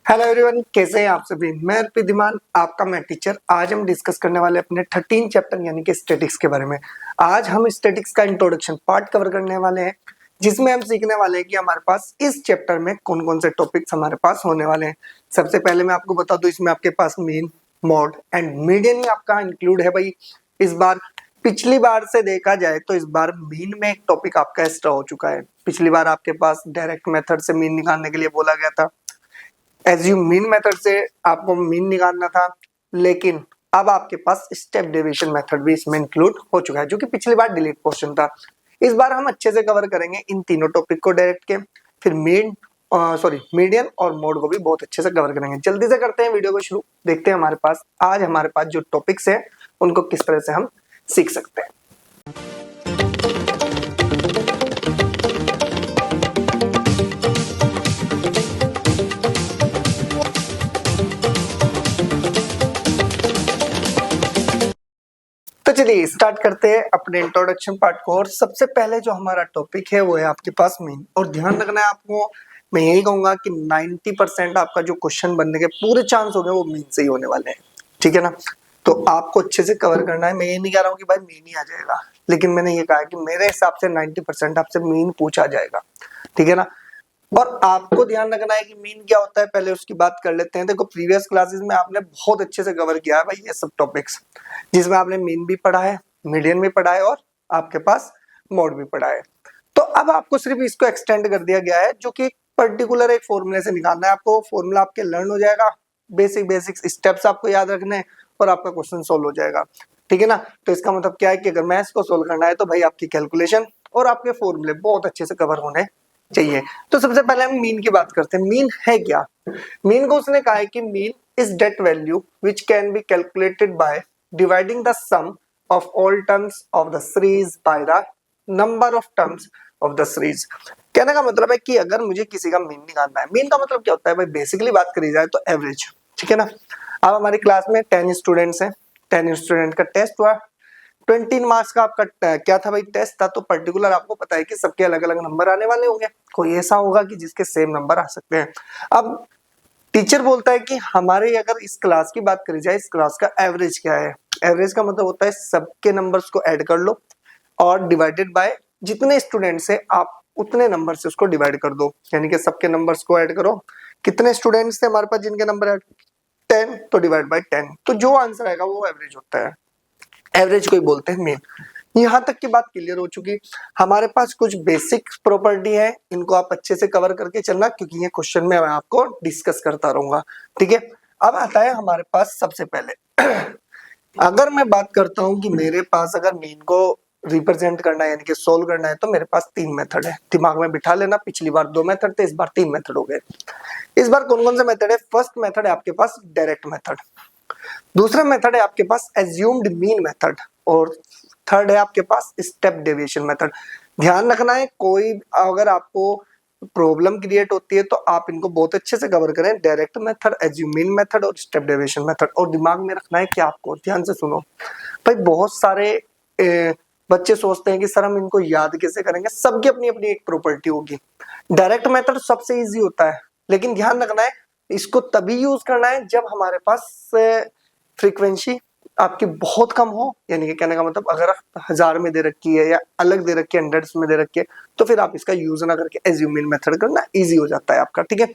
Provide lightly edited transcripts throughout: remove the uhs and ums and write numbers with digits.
Hello everyone, कैसे हैं आप सभी। मैं रिद्धिमान, आपका मैथ टीचर। आज हम डिस्कस करने वाले अपने 13 चैप्टर यानी कि स्टैटिक्स के बारे में। आज हम स्टैटिक्स का इंट्रोडक्शन पार्ट कवर करने वाले हैं, जिसमें हम सीखने वाले हैं कि हमारे पास इस चैप्टर में कौन कौन से टॉपिक्स हमारे पास होने वाले हैं। सबसे पहले मैं आपको बता दूं, इसमें आपके पास मीन, मॉड एंड मीडियन में आपका इंक्लूड है भाई। इस बार पिछली बार से देखा जाए तो इस बार मीन में एक टॉपिक आपका एक्स्ट्रा हो चुका है। पिछली बार आपके पास डायरेक्ट मेथड से मीन निकालने के लिए बोला गया था, एज्यूम मीन मेथड से आपको मीन निकालना था, लेकिन अब आपके पास स्टेप डेविएशन मेथड भी इसमें इंक्लूड हो चुका है, जो कि पिछली बार डिलीट पोर्शन था। इस बार हम अच्छे से कवर करेंगे इन तीनों टॉपिक को डायरेक्ट के, फिर मीडियन और मोड को भी बहुत अच्छे से कवर करेंगे। जल्दी से करते हैं वीडियो को शुरू। देखते हैं हमारे पास जो टॉपिक्स है उनको किस तरह से हम सीख सकते हैं। तो चलिए स्टार्ट करते हैं अपने इंट्रोडक्शन पार्ट को। और सबसे पहले जो हमारा टॉपिक है वो है आपके पास मीन। और ध्यान रखना है आपको, मैं यही कहूंगा कि 90% आपका जो क्वेश्चन बनने के पूरे चांस हो गए वो मीन से ही होने वाले हैं, ठीक है ना। तो आपको अच्छे से कवर करना है। मैं ये नहीं कह रहा हूँ कि भाई मीन ही आ जाएगा, लेकिन मैंने ये कहा कि मेरे हिसाब से 90% आपसे मीन पूछा जाएगा, ठीक है ना। और आपको ध्यान रखना है कि मीन क्या होता है, पहले उसकी बात कर लेते हैं। देखो, प्रीवियस क्लासेस में आपने बहुत अच्छे से कवर किया है भाई ये सब टॉपिक्स, जिसमें आपने मीन भी पढ़ा है, मीडियन भी पढ़ा है और आपके पास मोड भी पढ़ा है। तो अब आपको सिर्फ इसको एक्सटेंड कर दिया गया है, जो कि पर्टिकुलर एक फॉर्मूले से निकालना है। आपको फॉर्मूला आपके लर्न हो जाएगा, बेसिक स्टेप्स आपको याद रखने हैं और आपका क्वेश्चन सोल्व हो जाएगा, ठीक है ना। तो इसका मतलब क्या है कि अगर मैथ्स को सोल्व करना है तो भाई आपकी कैलकुलेशन और आपके फॉर्मूले बहुत अच्छे से कवर होने चाहिए। तो सबसे पहले हम मीन की बात करते हैं। मीन है क्या? मीन को उसने कहा है कि mean is that value which can be calculated by dividing the sum of all terms of the series by the number of terms of the series. कहने का मतलब है कि अगर मुझे किसी का मीन निकालना है, मीन का मतलब क्या होता है भाई, बेसिकली बात करी जाए तो एवरेज, ठीक है ना। अब हमारी क्लास में 10 स्टूडेंट्स हैं, 10 स्टूडेंट का टेस्ट हुआ, 20 मार्क्स का आपका क्या था भाई, टेस्ट था। तो पर्टिकुलर आपको पता है कि सबके अलग अलग नंबर आने वाले होंगे, कोई ऐसा होगा कि जिसके सेम नंबर आ सकते हैं। अब टीचर बोलता है कि हमारे अगर इस क्लास की बात करी जाए, इस क्लास का एवरेज क्या है। एवरेज का मतलब होता है सबके नंबर्स को ऐड कर लो और डिवाइडेड बाय जितने स्टूडेंट्स है आप उतने नंबर से उसको डिवाइड कर दो, यानी कि सबके नंबर्स को ऐड करो। कितने स्टूडेंट्स थे हमारे पास जिनके नंबर है 10, तो डिवाइड बाय 10। तो जो आंसर आएगा वो एवरेज होता है, एवरेज को ही बोलते हैं मीन। यहाँ तक की बात क्लियर हो चुकी। हमारे पास कुछ बेसिक प्रॉपर्टी है, इनको आप अच्छे से कवर करके चलना, क्योंकि ये क्वेश्चन में मैं आपको डिस्कस करता रहूंगा, ठीक है। अब आता है हमारे पास सबसे पहले अगर मैं बात करता हूं कि मेरे पास अगर मीन को रिप्रेजेंट करना है यानी कि सोल्व करना है, तो मेरे पास 3 मेथड है। दिमाग में बिठा लेना, पिछली बार 2 मेथड थे, इस बार 3 मेथड हो गए। इस बार कौन कौन से मेथड है? फर्स्ट मेथड है आपके पास डायरेक्ट मेथड, दूसरा मेथड है आपके पास एज्यूम्ड मीन मेथड, और थर्ड है आपके पास स्टेप डेविएशन मेथड। ध्यान रखना है, कोई अगर आपको प्रॉब्लम क्रिएट होती है तो आप इनको बहुत अच्छे से कवर करें, direct method, assume mean method और स्टेप डेविएशन मेथड। और दिमाग में रखना है कि आपको, ध्यान से सुनो भाई, बहुत सारे बच्चे सोचते हैं कि सर हम इनको याद कैसे करेंगे। सबकी अपनी अपनी एक प्रॉपर्टी होगी। डायरेक्ट मेथड सबसे इजी होता है, लेकिन ध्यान रखना है इसको तभी यूज करना है जब हमारे पास फ्रीक्वेंसी आपकी बहुत कम हो, यानी कि कहने का मतलब अगर 1000 में दे रखी है या अलग दे रखी है, हंड्रेड्स में दे रखी है, तो फिर आप इसका यूज ना करके एज्यूम इन मेथड करना इजी हो जाता है आपका, ठीक है।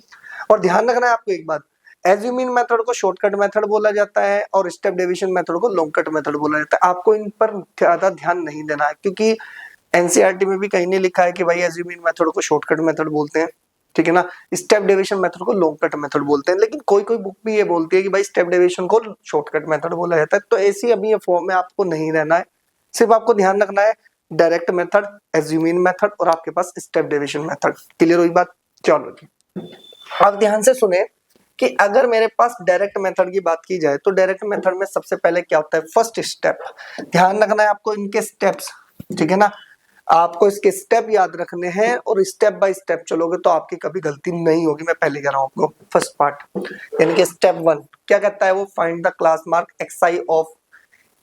और ध्यान रखना है आपको एक बात, एज्यूम इन मेथड को शॉर्टकट मेथड बोला जाता है और स्टेप डेविएशन मेथड को लॉन्ग कट मेथड बोला जाता है। आपको इन पर ज्यादा ध्यान नहीं देना है, क्योंकि एनसीईआरटी में भी कहीं नहीं लिखा है कि भाई एज्यूम इन मेथड को शॉर्टकट मेथड बोलते हैं, ठीक है ना। स्टेप डेविएशन मेथड को लॉन्ग कट मेथड बोलते हैं, लेकिन कोई कोई बुक भी ये बोलती है कि भाई स्टेप डेविएशन को शॉर्टकट मेथड बोला जाता है। तो ऐसी अभी ये फॉर्म में आपको नहीं रहना है, सिर्फ आपको ध्यान रखना है डायरेक्ट मेथड, एज्यूम इन मेथड और आपके पास स्टेप डेविएशन मेथड। क्लियर हुई बात? चलो जी, अब ध्यान से सुने कि अगर मेरे पास डायरेक्ट मेथड की बात की जाए तो डायरेक्ट मेथड में सबसे पहले क्या होता है, फर्स्ट स्टेप। ध्यान रखना है आपको इनके स्टेप्स, ठीक है ना। आपको इसके स्टेप याद रखने हैं और स्टेप बाय स्टेप चलोगे तो आपकी कभी गलती नहीं होगी। मैं पहले कह रहा हूं आपको, फर्स्ट पार्ट यानी कि स्टेप 1 क्या कहता है, वो find the class mark xi of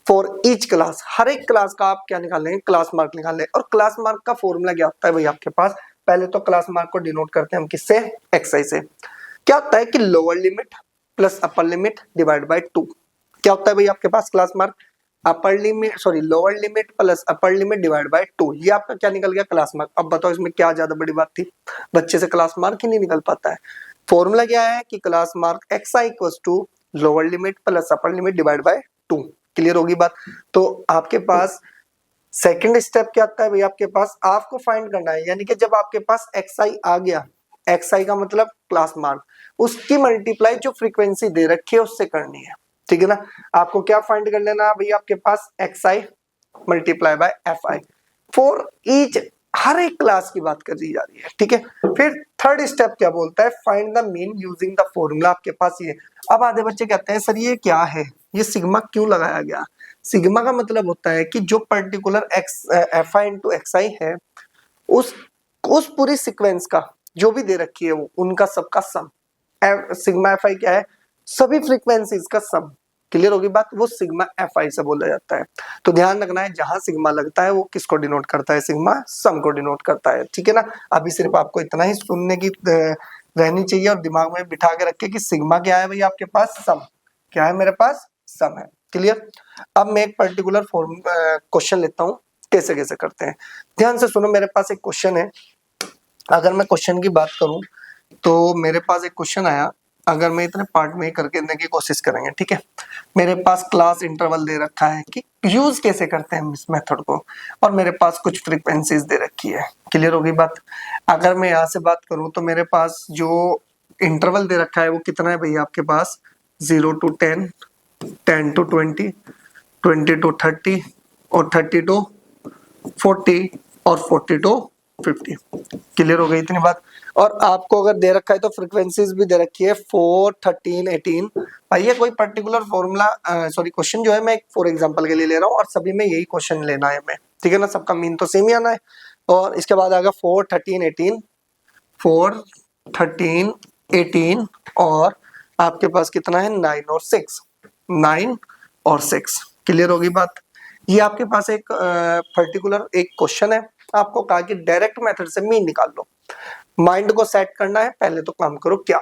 for each class. हर एक क्लास का आप क्या निकालेंगे, क्लास मार्क निकालेंगे। और क्लास मार्क का फॉर्मूला क्या होता है भाई आपके पास, पहले तो क्लास मार्क को डिनोट करते हैं हम किससे, xi से। क्या होता है कि lower limit plus upper limit divide by 2। क्या होता है भाई आपके पास class mark, upper limit sorry lower limit plus upper limit divide by 2। ये आपका क्या निकल गया क्लास मार्क। अब बताओ इसमें क्या ज्यादा बड़ी बात थी, बच्चे से क्लास मार्क ही नहीं निकल पाता है। फॉर्मूला क्या है कि class mark xi equals to lower limit plus upper limit divide by 2। Clear होगी बात। तो आपके पास सेकंड स्टेप क्या आता है भाई, आपके पास आपको फाइंड करना है, यानी कि जब आपके पास xi आ गया, xi का मतलब क्लास मार्क, उसकी मल्टीप्लाई जो फ्रीक्वेंसी दे रखी है उससे करनी है। ठीक है ना। आपको क्या फाइंड कर लेना भाई, आपके पास xi multiply by fi for each, हर एक क्लास की बात कर दी जा रही है। ठीक है। फिर थर्ड स्टेप क्या बोलता है, find the mean using the formula. आपके पास ये, अब आधे बच्चे कहते हैं सर ये क्या है, ये सिग्मा क्यों लगाया गया। सिग्मा का मतलब होता है कि जो particular x fi into xi है, उस पूरी सीक्वेंस का जो भी दे रखी है वो उनका सबका सम। सिग्मा fi क्या है, सभी फ्रीक्वेंसीज का सम। क्लियर होगी बात, वो सिग्मा fi से बोला जाता है। तो ध्यान रखना है जहां सिग्मा लगता है वो किसको डिनोट करता है, सिग्मा सम को डिनोट करता है। ठीक है ना। अभी सिर्फ आपको इतना ही सुनने की रहनी चाहिए और दिमाग में बिठा के रखे कि सिग्मा क्या है भाई आपके पास, सम। क्या है मेरे पास, सम है। क्लियर। अब मैं एक पर्टिकुलर क्वेश्चन लेता हूँ, कैसे कैसे करते हैं ध्यान से सुनो। मेरे पास एक क्वेश्चन है, अगर मैं क्वेश्चन की बात करूं तो मेरे पास एक क्वेश्चन आया, अगर मैं इतने पार्ट में करके देने की कोशिश करेंगे। ठीक है। मेरे पास क्लास इंटरवल दे रखा है कि यूज कैसे करते हैं हम इस मेथड को, और मेरे पास कुछ फ्रीक्वेंसीज दे रखी है। क्लियर होगी बात। अगर मैं यहाँ से बात करूं तो मेरे पास जो इंटरवल दे रखा है वो कितना है भैया आपके पास, 0 to 10, 10 to 20, 20 to 30 और 30 to 40 और 40 to 50। क्लियर हो गई इतनी बात। और आपको अगर दे रखा है तो फ्रीक्वेंसीज भी दे रखी है 4, 13, 18। भाई ये कोई पर्टिकुलर फॉर्मूला सॉरी क्वेश्चन जो है मैं फॉर एग्जांपल के लिए ले रहा हूँ और सभी में यही क्वेश्चन लेना है हमें। ठीक है ना, सबका मीन तो सेम ही आना है। और इसके बाद आएगा 4, 13, 18, 4, 13, 18 और आपके पास कितना है 9 और 6, 9 और 6। क्लियर होगी बात। ये आपके पास एक पर्टिकुलर एक क्वेश्चन है, आपको कहा कि डायरेक्ट मेथड से मीन निकाल लो। माइंड को सेट करना है, पहले तो काम करो क्या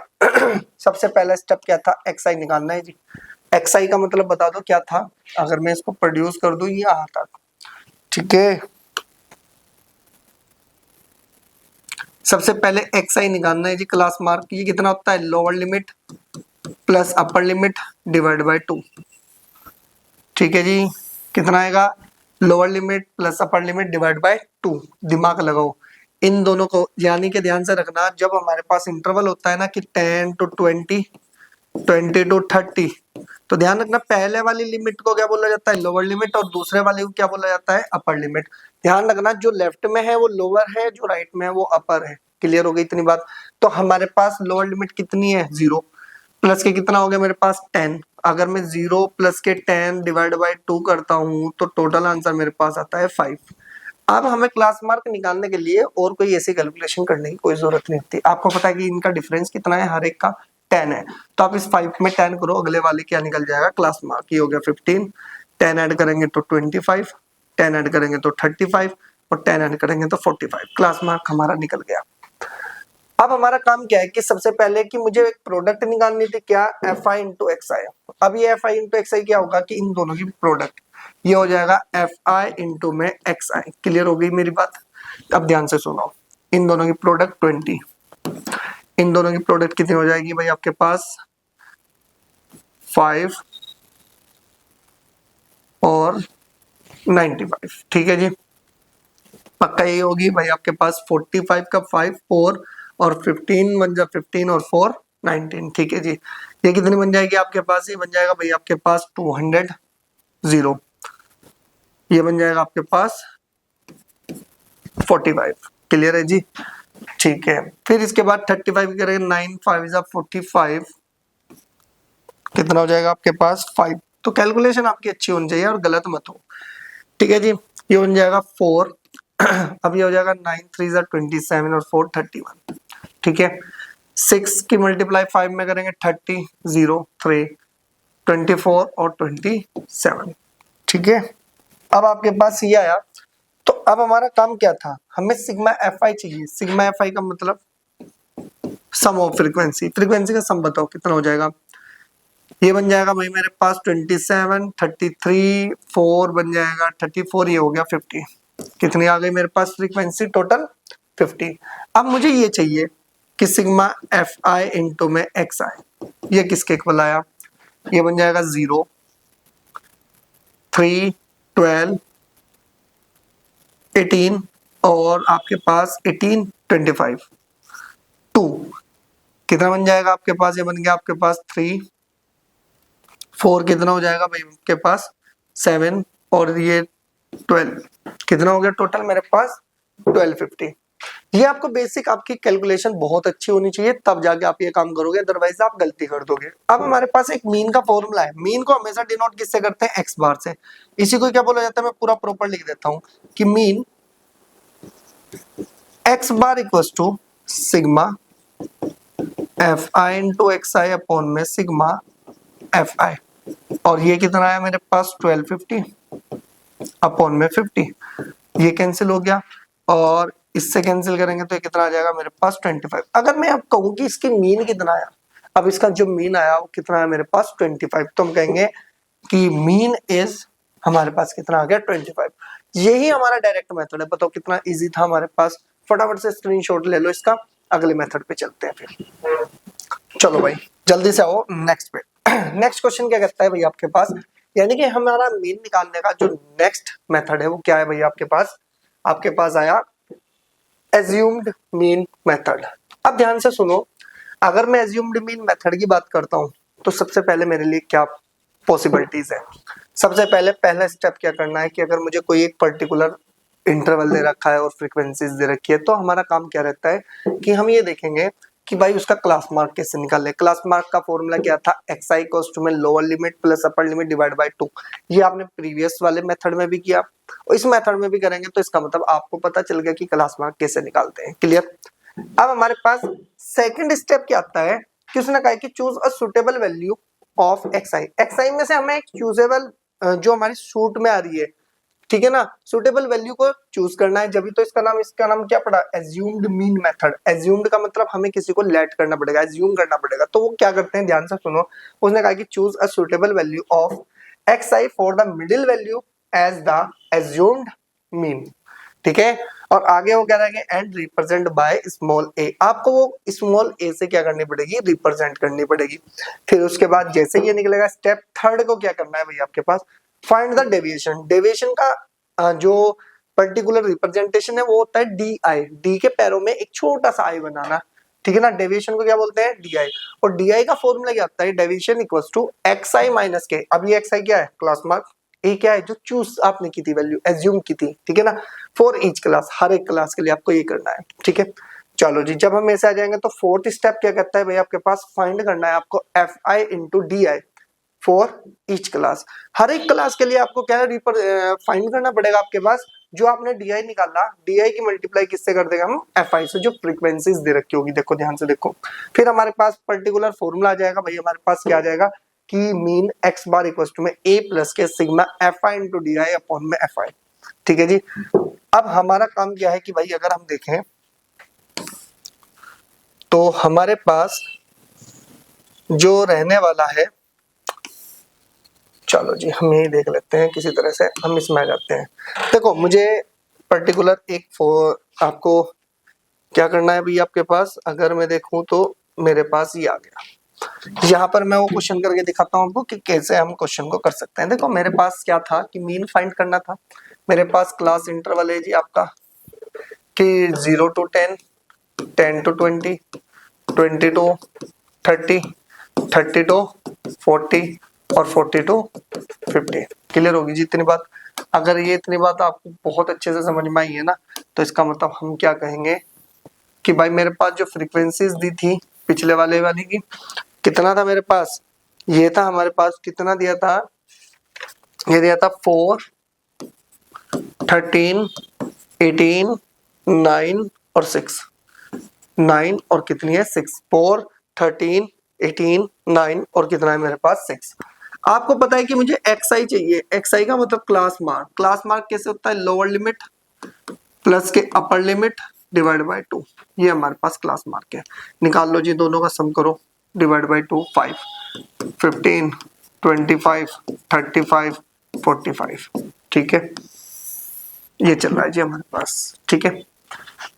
सबसे पहला स्टेप क्या था, xi निकालना है जी। xi का मतलब बता दो क्या था, अगर मैं इसको प्रोड्यूस कर दूं यहाँ तक। ठीक है, सबसे पहले xi निकालना है जी क्लास मार्क। ये कितना होता है, lower limit plus upper limit divide by 2। ठीक है जी, कितना आएगा, lower limit plus upper limit divide by 2। दिमाग लगाओ इन दोनों को, यानी कि ध्यान से रखना जब हमारे पास इंटरवल होता है ना कि 10 to 20, 20 to 30, तो ध्यान रखना पहले वाली लिमिट को क्या बोला जाता है, लोअर लिमिट, और दूसरे वाले को क्या बोला जाता है, अपर लिमिट। ध्यान रखना जो लेफ्ट में है वो लोअर है, जो राइट में है वो अपर है। क्लियर हो गई इतनी बात। तो हमारे पास लोअर लिमिट कितनी है, 0 प्लस के कितना हो गया मेरे पास 10। अगर मैं 0 प्लस के 10 डिवाइड बाय 2 करता हूं तो टोटल आंसर मेरे पास आता है 5। अब हमें क्लास मार्क निकालने के लिए और कोई ऐसी कैलकुलेशन करने की कोई जरूरत नहीं होती। आपको पता है कि इनका डिफरेंस कितना है, हर एक का 10 है। तो आप इस 5 में 10 करो, अगले वाले क्या निकल जाएगा, क्लास मार्क। ये हो गया 15, 10 ऐड करेंगे तो 25, 10 ऐड करेंगे तो 35 और 10 ऐड करेंगे तो 45। क्लास मार्क हमारा निकल गया। अब हमारा काम क्या है कि सबसे पहले कि मुझे एक प्रोडक्ट निकालनी थी, क्या, fi इंटू xi। अब ये fi इंटू xi क्या होगा कि इन दोनों की प्रोडक्ट, ये हो जाएगा fi इंटू में xi। क्लियर हो गई मेरी बात। अब ध्यान से सुनो, इन दोनों की प्रोडक्ट 20, इन दोनों की प्रोडक्ट कितनी हो जाएगी भाई आपके पास 5 और 95। ठीक है जी, पक्का ये होगी भाई आपके पास 45 का 5 4 और 15 बन जा 15 और 4 19। ठीक है जी, ये कितनी बन जाएगी आपके पास, ये बन जाएगा भाई आपके पास 200 0, ये बन जाएगा आपके पास 45। क्लियर है जी। ठीक है, फिर इसके बाद 35 करेंगे, 9 5 is 45, कितना हो जाएगा आपके पास 5। तो कैलकुलेशन आपकी अच्छी होनी चाहिए और गलत मत हो। ठीक है जी, ये बन जाएगा 4 अब ये हो जाएगा 9 3 is 27 और 4 31। ठीक है, 6 की मल्टीप्लाई 5 में करेंगे 30 0 3 24 और 27। ठीक है, अब आपके पास ये आया। तो अब हमारा काम क्या था, हमें सिग्मा fi चाहिए। सिग्मा fi का मतलब सम ऑफ फ्रीक्वेंसी, फ्रीक्वेंसी का सम बताओ कितना हो जाएगा। ये बन जाएगा भाई मेरे पास 27, 33, 4 बन जाएगा 34, ये हो गया 50। कितनी आ गई मेरे पास फ्रीक्वेंसी टोटल 50। अब मुझे ये चाहिए कि सिग्मा एफ आई इंटू में एक्स आई, ये किसके इक्वल आया, ये बन जाएगा 0, 3, 12, 18 और आपके पास 18, 25, 2 कितना बन जाएगा आपके पास, ये बन गया आपके पास 3, 4 कितना हो जाएगा भाई आपके पास 7 और ये 12 कितना हो गया टोटल मेरे पास 1250। ये आपको बेसिक आपकी कैलकुलेशन बहुत अच्छी होनी चाहिए, तब जाके आप ये काम करोगे, अदरवाइज आप गलती कर दोगे। अब हमारे पास एक मीन का फॉर्मूला है, मीन को हमेशा डिनोट किससे करते हैं, एक्स बार से। इसी को क्या बोला जाता है, मैं पूरा प्रॉपर लिख देता हूं कि mean x bar equals to sigma F I into X I upon में सिग्मा एफ आई, और ये कितना आया मेरे पास 1250 अपॉन में 50, ये कैंसिल हो गया और इससे कैंसिल करेंगे तो ये कितना आ जाएगा मेरे पास 25। अगर मैं अब कहूँ कि इसकी मीन कितना आया, अब इसका जो मीन आया वो कितना है मेरे पास 25, तो हम कहेंगे कि मीन इज हमारे पास कितना आ गया 25। यही हमारा डायरेक्ट मेथड है, बताओ कितना इजी था हमारे पास। फटाफट से स्क्रीनशॉट ले लो इसका, अगले मेथड पे चलते हैं फिर। चलो भाई जल्दी से आओ नेक्स्ट पे। नेक्स्ट क्वेश्चन क्या कहता है भाई आपके पास, यानी कि हमारा मीन निकालने का जो नेक्स्ट मेथड है वो क्या है भाई आपके पास आया एज्यूम्ड मीन मेथड। अब ध्यान से सुनो, अगर मैं एज्यूम्ड मीन मेथड की बात करता हूं तो सबसे पहले मेरे लिए क्या पॉसिबिलिटीज है। सबसे पहले पहला स्टेप क्या करना है कि अगर मुझे कोई एक पर्टिकुलर इंटरवल दे रखा है और फ्रीक्वेंसीज दे रखी है, तो हमारा काम क्या रहता है कि हम ये देखेंगे कि भाई उसका क्लास मार्क कैसे निकाले। क्लास मार्क का फॉर्मूला क्या था, एक्स आई इक्वल्स टू में lower limit plus upper limit divide by 2। ये आपने प्रीवियस वाले मेथड में भी किया और इस मेथड में भी करेंगे, तो इसका मतलब आपको पता चल गया कि क्लास मार्क कैसे निकालते हैं। क्लियर। अब हमारे पास सेकंड स्टेप क्या आता है कि उसने कहा कि choose a suitable value of x i. X i में से हमें एक चूजेबल जो हमारी सूट में आ रही है, ठीक है ना, सुटेबल वैल्यू को चूज करना है, जब तो इसका नाम क्या पड़ा, एज्यूम्ड मीन मेथड। एज्यूम्ड का मतलब हमें किसी को लेट करना पड़ेगा, एज्यूम करना पड़ेगा। तो वो क्या करते हैं, ध्यान से सुनो, उसने कहा कि choose a suitable value of x I for the middle value as the assumed mean. ठीक है, और आगे वो कह रहा है कि and represent by small A. आपको वो स्मॉल ए से क्या करनी पड़ेगी, रिप्रेजेंट करनी पड़ेगी। फिर उसके बाद जैसे ये निकलेगा, स्टेप थर्ड को क्या करना है भाई आपके पास, फाइंड द डेविएशन। डेविएशन का जो पर्टिकुलर रिप्रेजेंटेशन है वो होता है डी आई, डी के पैरों में एक छोटा सा आई बनाना। ठीक है ना, डेविएशन को क्या बोलते हैं, डी आई। और डी आई का फॉर्मूला क्या होता है, deviation equals to X I minus के। अब ये एक्स आई क्या है, क्लास मार्क, ए क्या है, जो चूज आपने की थी वैल्यू, एज्यूम की थी। ठीक है ना, फॉर ईच क्लास, हर एक क्लास के लिए आपको ये करना है। ठीक है, चलो जी, जब हम ऐसे आ जाएंगे तो फोर्थ स्टेप क्या कहता है भाई आपके पास, फाइंड करना है आपको f I into D i for each class. हर एक क्लास के लिए आपको क्या है, फाइंड करना पड़ेगा आपके पास। जो आपने डी आई निकाला, डी आई की मल्टीप्लाई किससे कर देगा हम, एफ आई से, जो फ्रीक्वेंसीज दे रखी होगी। देखो ध्यान से देखो, फिर हमारे पास पर्टिकुलर फॉर्मूला आ जाएगा भाई, हमारे पास क्या आ जाएगा कि mean x bar equal to में ए प्लस के sigma F I into D I upon में एफ आई। ठीक है जी, अब हमारा काम क्या है कि भाई अगर हम देखें तो हमारे पास जो रहने वाला है, चलो जी हम यही देख लेते हैं, किसी तरह से हम इसमें आ जाते हैं। देखो मुझे पर्टिकुलर एक आपको क्या करना है भाई आपके पास, अगर मैं देखूं तो मेरे पास ये आ गया। यहाँ पर मैं वो क्वेश्चन करके दिखाता हूँ आपको कि कैसे हम क्वेश्चन को कर सकते हैं। देखो मेरे पास क्या था कि मीन फाइंड करना था। मेरे पास क्लास इंटरवल है जी आपका कि 0 to 10, 10 to 20, 20 to 30, 30 to 40 और 40 to 50। क्लियर होगी जी इतनी बात। अगर ये इतनी बात आपको बहुत अच्छे से समझ में आई है ना, तो इसका मतलब हम क्या कहेंगे कि भाई मेरे पास जो फ्रीक्वेंसीज दी थी पिछले वाली की, कितना था मेरे पास, ये था हमारे पास, कितना दिया था, ये दिया था 4, 13, 18, 9 और 6। 9 और कितनी है 6, 4, 13, 18, 9 और कितना है मेरे पास 6। आपको पता है कि मुझे एक्स आई चाहिए। एक्स आई का मतलब क्लास मार्क। क्लास मार्क कैसे होता है, लोअर लिमिट प्लस के अपर लिमिट डिवाइड बाय 2, ये हमारे पास क्लास मार्क है। निकाल लो जी, दोनों का सम करो, डिवाइड बाय 2 5, 15, 25, 35, 45, ठीक है, ये चल रहा है जी हमारे पास, ठीक है।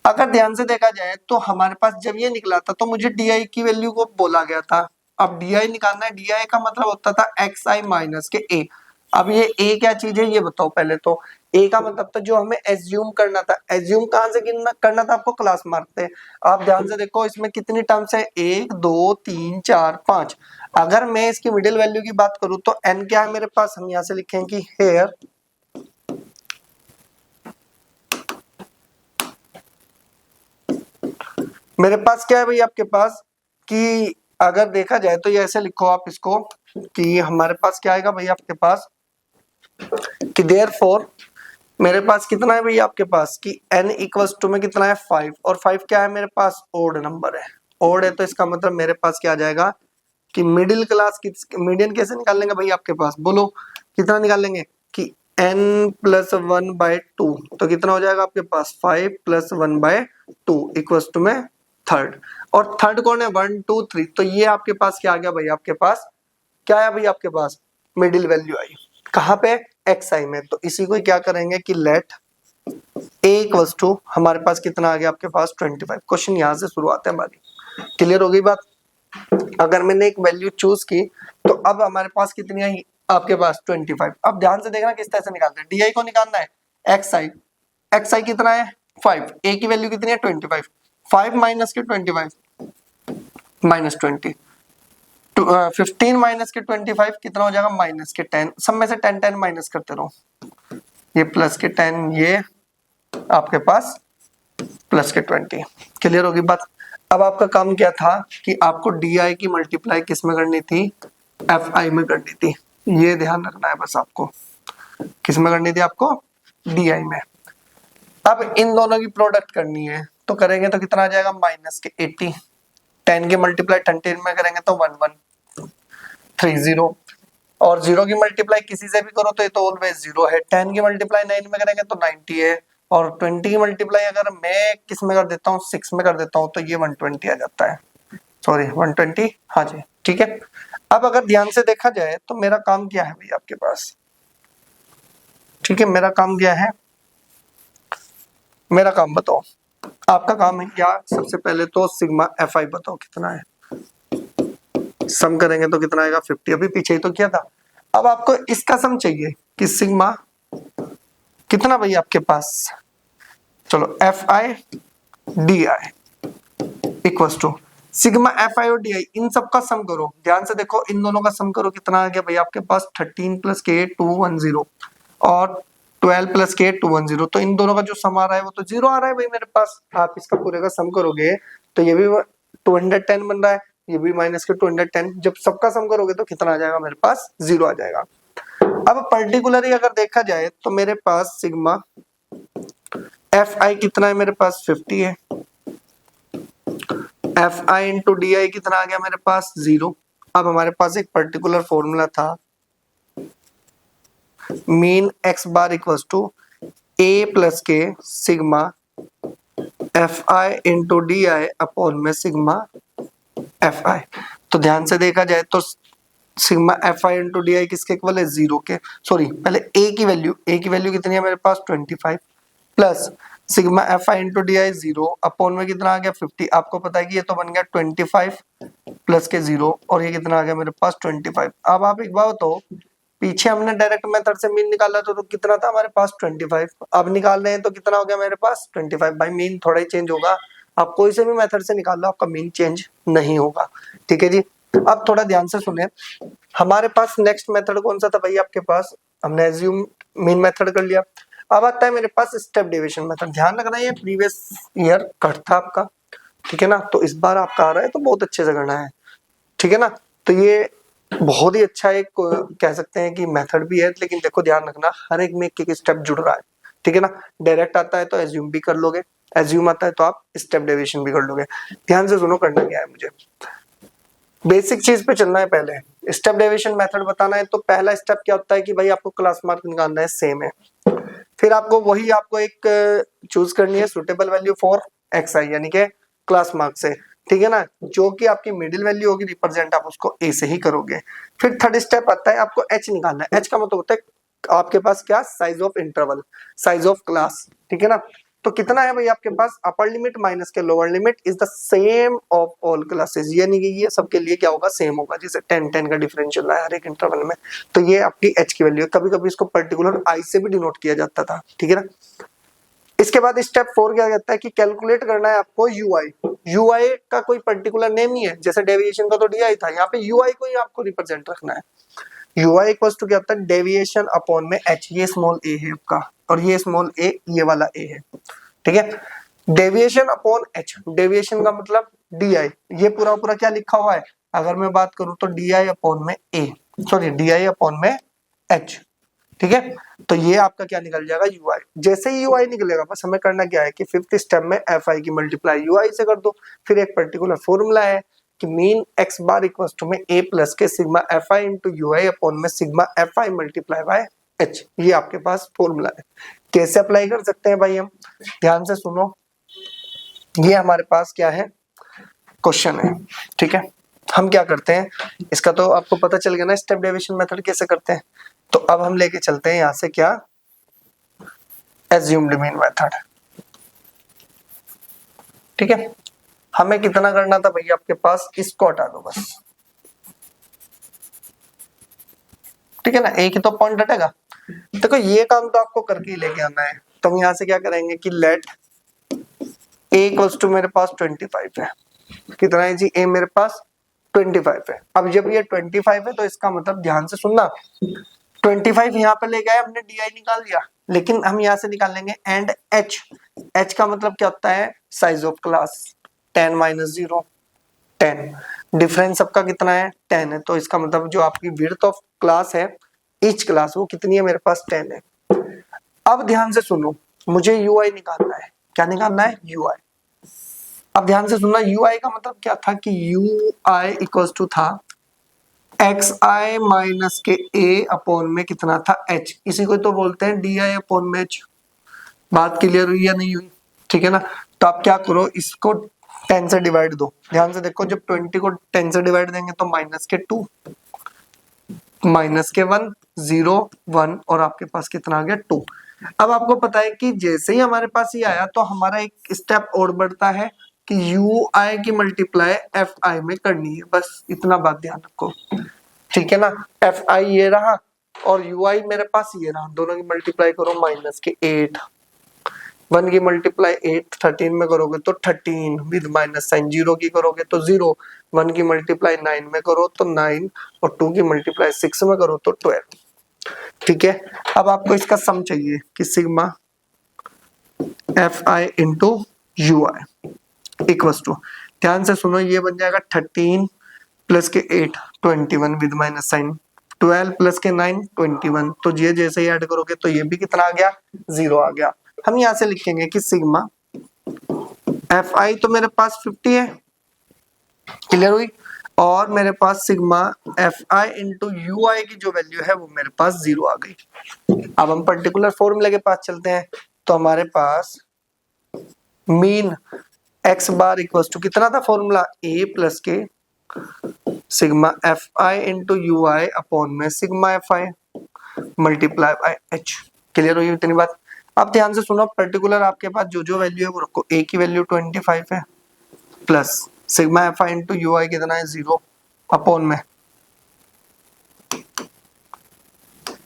अगर ध्यान से देखा जाए तो हमारे पास जब ये निकला था तो मुझे डी की वैल्यू को बोला गया था। अब डी निकालना है, डी का मतलब होता था एक्स आई माइनस के ए। अब ये ए क्या चीज है ये बताओ पहले तो। ए का मतलब था जो हमें एज्यूम करना था। एज्यूम कहां से करना था आपको, क्लास मार्क थे। आप ध्यान से देखो इसमें कितनी टर्म्स है, 1 2 3 4 5। अगर मैं इसकी मिडिल वैल्यू की बात करूं तो एन क्या है मेरे पास, हम यहां से लिखें कि हेयर मेरे पास क्या है भाई आपके पास, कि अगर देखा जाए तो ये ऐसे लिखो आप इसको कि हमारे पास क्या आएगा भाई आपके पास कि देयरफॉर मेरे पास कितना है भाई आपके पास कि n इक्वल्स टू में कितना है 5, और 5 क्या है मेरे पास, ओड नंबर है। ओड है तो इसका मतलब मेरे पास क्या आ जाएगा कि मिडिल क्लास की मीडियन कैसे निकाल लेंगे भाई आपके पास, बोलो कितना निकाल लेंगे कि n प्लस 1/2, तो कितना हो जाएगा आपके पास 5 प्लस 1/2 इक्वल्स टू में थर्ड। और थर्ड कौन है, 1 2 3, तो ये आपके पास क्या आ गया भाई आपके पास, क्या है भाई आपके पास मिडिल वैल्यू आई कहां पे, एक्स आई में। तो इसी को क्या करेंगे कि लेट ए इक्वल्स टू हमारे पास कितना आ गया आपके पास 25। क्वेश्चन यहां से शुरुआत है हमारी, क्लियर हो गई बात। अगर मैंने एक वैल्यू चूज की तो अब हमारे पास कितनी आई आपके पास 25। अब ध्यान से देखना किस तरह से निकालते हैं, डी को निकालना है, एक्स आई कितना है 5, ए की वैल्यू कितनी है 25, 5 माइनस के 25 माइनस 20, 15 माइनस के 25 कितना हो जाएगा माइनस के 10, सब में से 10 10 माइनस करते रहो, ये प्लस के 10, ये आपके पास प्लस के 20, क्लियर होगी बात। अब आपका काम क्या था कि आपको डी आई की मल्टीप्लाई किस में करनी थी, एफ आई में करनी थी, ये ध्यान रखना है बस आपको, किस में करनी थी आपको, डी आई में। अब इन दोनों की प्रोडक्ट करनी है तो करेंगे तो कितना आ जाएगा माइनस के 80, 10 की मल्टीप्लाई 10 में करेंगे तो 1130, और 0 की मल्टीप्लाई किसी से भी करो तो ये तो ऑलवेज 0 है। 10 की मल्टीप्लाई 9 में करेंगे तो 90 है, और 20 की मल्टीप्लाई अगर मैं किस में कर देता हूँ 6 में कर देता हूँ तो ये 120 आ जाता है, सॉरी 120, हाँ जी ठीक है। अब अगर ध्यान से देखा जाए तो मेरा काम क्या है भाई आपके पास, ठीक है, मेरा काम क्या है, मेरा काम बताओ, आपका काम है क्या, सबसे पहले तो सिग्मा एफ आई बताओ कितना है, सम करेंगे तो कितना आएगा 50, अभी पीछे ही तो किया था। अब आपको इसका सम चाहिए कि सिग्मा कितना भाई आपके पास, चलो F I D I equal to sigma F I और डी आई, इन सब का सम करो, ध्यान से देखो इन दोनों का सम करो, कितना आ गया भाई आपके पास 13 प्लस के 210 और 12 प्लस के 210, तो इन दोनों का जो सम आ रहा है वो तो 0 आ रहा है भाई मेरे पास। आप इसका पूरे का सम करोगे तो ये भी 210 बन रहा है, ये भी माइनस के 210, जब सबका सम करोगे तो कितना आ जाएगा मेरे पास 0 आ जाएगा। अब पर्टिकुलरली अगर देखा जाए तो मेरे पास सिग्मा एफ आई कितना है मेरे पास 50 है, F I into D I कितना आ गया मेरे पास 0। अब हमारे पास एक पर्टिकुलर फॉर्मूला था mean x bar equals to a plus के sigma F I into D I upon में सिग्मा एफ आई। तो ध्यान से देखा जाए तो sigma F I into D i किसके इक्वल है 0 के, सॉरी पहले ए की वैल्यू कितनी है मेरे पास 25 plus sigma F I into D I 0 upon में कितना आ गया 50। आपको पता है कि ये तो बन गया 25 प्लस के 0 और ये कितना आ गया मेरे पास 25। अब आप एक बात बताओ, पीछे हमने डायरेक्ट मेथड से मीन निकाला तो कितना था हमारे पास 25, अब निकाल रहे हैं तो कितना हो गया मेरे पास 25। भाई मीन थोड़ा ही चेंज होगा, आप कोई से भी मेथड से निकाल लो आपका मीन चेंज नहीं होगा, ठीक है जी। अब थोड़ा ध्यान से सुने, हमारे पास नेक्स्ट मेथड कौन सा था भाई आपके पास, हमने एज्यूम मीन मेथड कर लिया। अब आता है मेरे पास स्टेप डेविएशन मेथड, ध्यान रखना ये प्रीवियस ईयर कट था आपका, ठीक है ना, तो इस बार आपका आ रहा है तो बहुत अच्छे से करना है, ठीक है ना। तो ये बहुत ही अच्छा एक कह सकते हैं कि मेथड भी है, लेकिन देखो ध्यान रखना हर एक में एक स्टेप जुड़ रहा है, ठीक है ना। डायरेक्ट आता है तो एज्यूम भी कर लोगे, एज्यूम आता है तो आप स्टेप डेविएशन भी कर लोगे। ध्यान से सुनो करना क्या है, मुझे बेसिक चीज पे चलना है। पहले स्टेप डेविएशन मेथड बताना है तो पहला स्टेप क्या होता है कि भाई आपको क्लास मार्क निकालना है सेम है, फिर आपको एक चूज करनी है सुटेबल वैल्यू फॉर एक्स आई यानी कि क्लास मार्क से, ठीक है ना, जो कि आपकी मिडिल वैल्यू होगी रिप्रेजेंट आप उसको ए से ही करोगे। फिर थर्ड स्टेप आता है आपको एच निकालना है। एच का मतलब होता है आपके पास क्या, size of interval, size of class, ठीक है ना। तो कितना है भाई आपके पास, अपर लिमिट माइनस के lower limit is the same of all classes, यानी कि ये सबके लिए क्या होगा, सेम होगा। जैसे 10 का डिफरेंशियल है हर एक इंटरवल में, तो ये आपकी एच की वैल्यू है। कभी कभी इसको पर्टिकुलर आई से भी डिनोट किया जाता था, ठीक है ना। इसके बाद स्टेप 4 क्या कहता है कि कैलकुलेट करना है आपको यूआई। यूआई का कोई पर्टिकुलर नेम नहीं है, जैसे डेविएशन का तो डीआई था, यहाँ पे यूआई को ही आपको रिप्रेजेंट रखना है। यूआई इक्वल्स टू क्या होता है, डेविएशन अपॉन में एच, ये स्मॉल ए है आपका और ये स्मॉल ए ये वाला ए है, ठीक है। डेविएशन अपॉन एच, डेविएशन का मतलब डी आई, ये पूरा पूरा क्या लिखा हुआ है, अगर मैं बात करूं तो डी आई अपॉन में ए, सॉरी डी आई अपॉन में एच, ठीक है। तो ये आपका क्या निकल जाएगा, यूआई। जैसे ही यूआई निकलेगा बस हमें करना क्या है कि फिफ्थ स्टेप में एफ आई की मल्टीप्लाई यूआई से कर दो। फिर एक पर्टिकुलर फॉर्मूला है कि mean x bar equals to में ए प्लस के sigma F I into u i upon में sigma F i multiply by h, ये आपके पास फॉर्मूला है। कैसे अप्लाई कर सकते हैं भाई हम, ध्यान से सुनो, ये हमारे पास क्या है, क्वेश्चन है, ठीक है। हम क्या करते हैं, इसका तो आपको पता चल गया ना स्टेप डेविएशन मेथड कैसे करते हैं। तो अब हम लेके चलते हैं यहां से क्या, एज्यूम्ड मीन मेथड, ठीक है। हमें कितना करना था भैया आपके पास, इसको हटा दो बस, ठीक है ना, एक ही तो पॉइंट हटेगा। देखो ये काम तो आपको करके ही लेके आना है। तो हम यहाँ से क्या करेंगे कि लेट ए इक्वल्स टू मेरे पास 25 है, कितना है जी, ए मेरे पास 25 है। अब जब ये 25 है तो इसका मतलब ध्यान से सुनना, 25 यहाँ पे ले गए हमने, डी आई निकाल दिया, लेकिन हम यहाँ से निकाल लेंगे एंड एच। एच का मतलब क्या होता है, size of class, 10 minus 0 10, difference सबका कितना है 10 है, तो इसका मतलब जो आपकी विड्थ ऑफ क्लास है ईच क्लास वो कितनी है, मेरे पास 10 है। अब ध्यान से सुनो, मुझे यूआई निकालना है, क्या निकालना है, यूआई। अब ध्यान से सुनना, यूआई का मतलब क्या था कि यूआई इक्वल्स टू था एक्स आई माइनस के ए अपॉन में कितना था एच, इसी को तो बोलते हैं डी आई अपॉन में एच। बात क्लियर हुई या नहीं हुई, ठीक है ना। तो आप क्या करो, इसको 10 से डिवाइड दो। ध्यान से देखो, जब 20 को 10 से डिवाइड देंगे तो माइनस के 2, माइनस के 1, 0 1 और आपके पास कितना आ गया 2। अब आपको पता है कि जैसे ही हमारे पास ये आया तो हमारा एक स्टेप और बढ़ता है कि यू आई की मल्टीप्लाई एफ आई में करनी है, बस इतना बात ध्यान रखो, ठीक है ना। एफ आई ये रहा और यू आई मेरे पास ये रहा, दोनों की मल्टीप्लाई करो, माइनस के 8, 1 की मल्टीप्लाई 8 13 में करोगे तो 13 विद माइनस साइन, 0 की करोगे तो 0, 1 की मल्टीप्लाई 9 में करो तो 9 और 2 की मल्टीप्लाई 6 में करो तो 12, ठीक है। अब आपको इसका सम चाहिए कि sigma F I into you I equals to, ध्यान से सुनो, ये बन जाएगा 13 प्लस के 8 21 विद माइनस साइन, 12 प्लस के 9 21, तो ये जैसे ही ऐड करोगे तो ये भी कितना आ गया, 0 आ गया। हम यहाँ से लिखेंगे कि सिग्मा एफ आई तो मेरे पास 50 है, क्लियर हुई, और मेरे पास sigma F I into you i की जो वैल्यू है वो मेरे पास 0 आ गई। अब हम पर्टिकुलर फॉर्मूले के पास चलते हैं, तो हमारे पास mean x bar equals to कितना था फॉर्मूला, ए प्लस के sigma F I into you i upon में sigma F i multiply by h, clear हुई इतनी बात। अब ध्यान से सुनो, पर्टिकुलर आपके पास जो जो वैल्यू है वो रखो, ए की वैल्यू 25 है plus sigma F I into you i कितना है 0 अपॉन में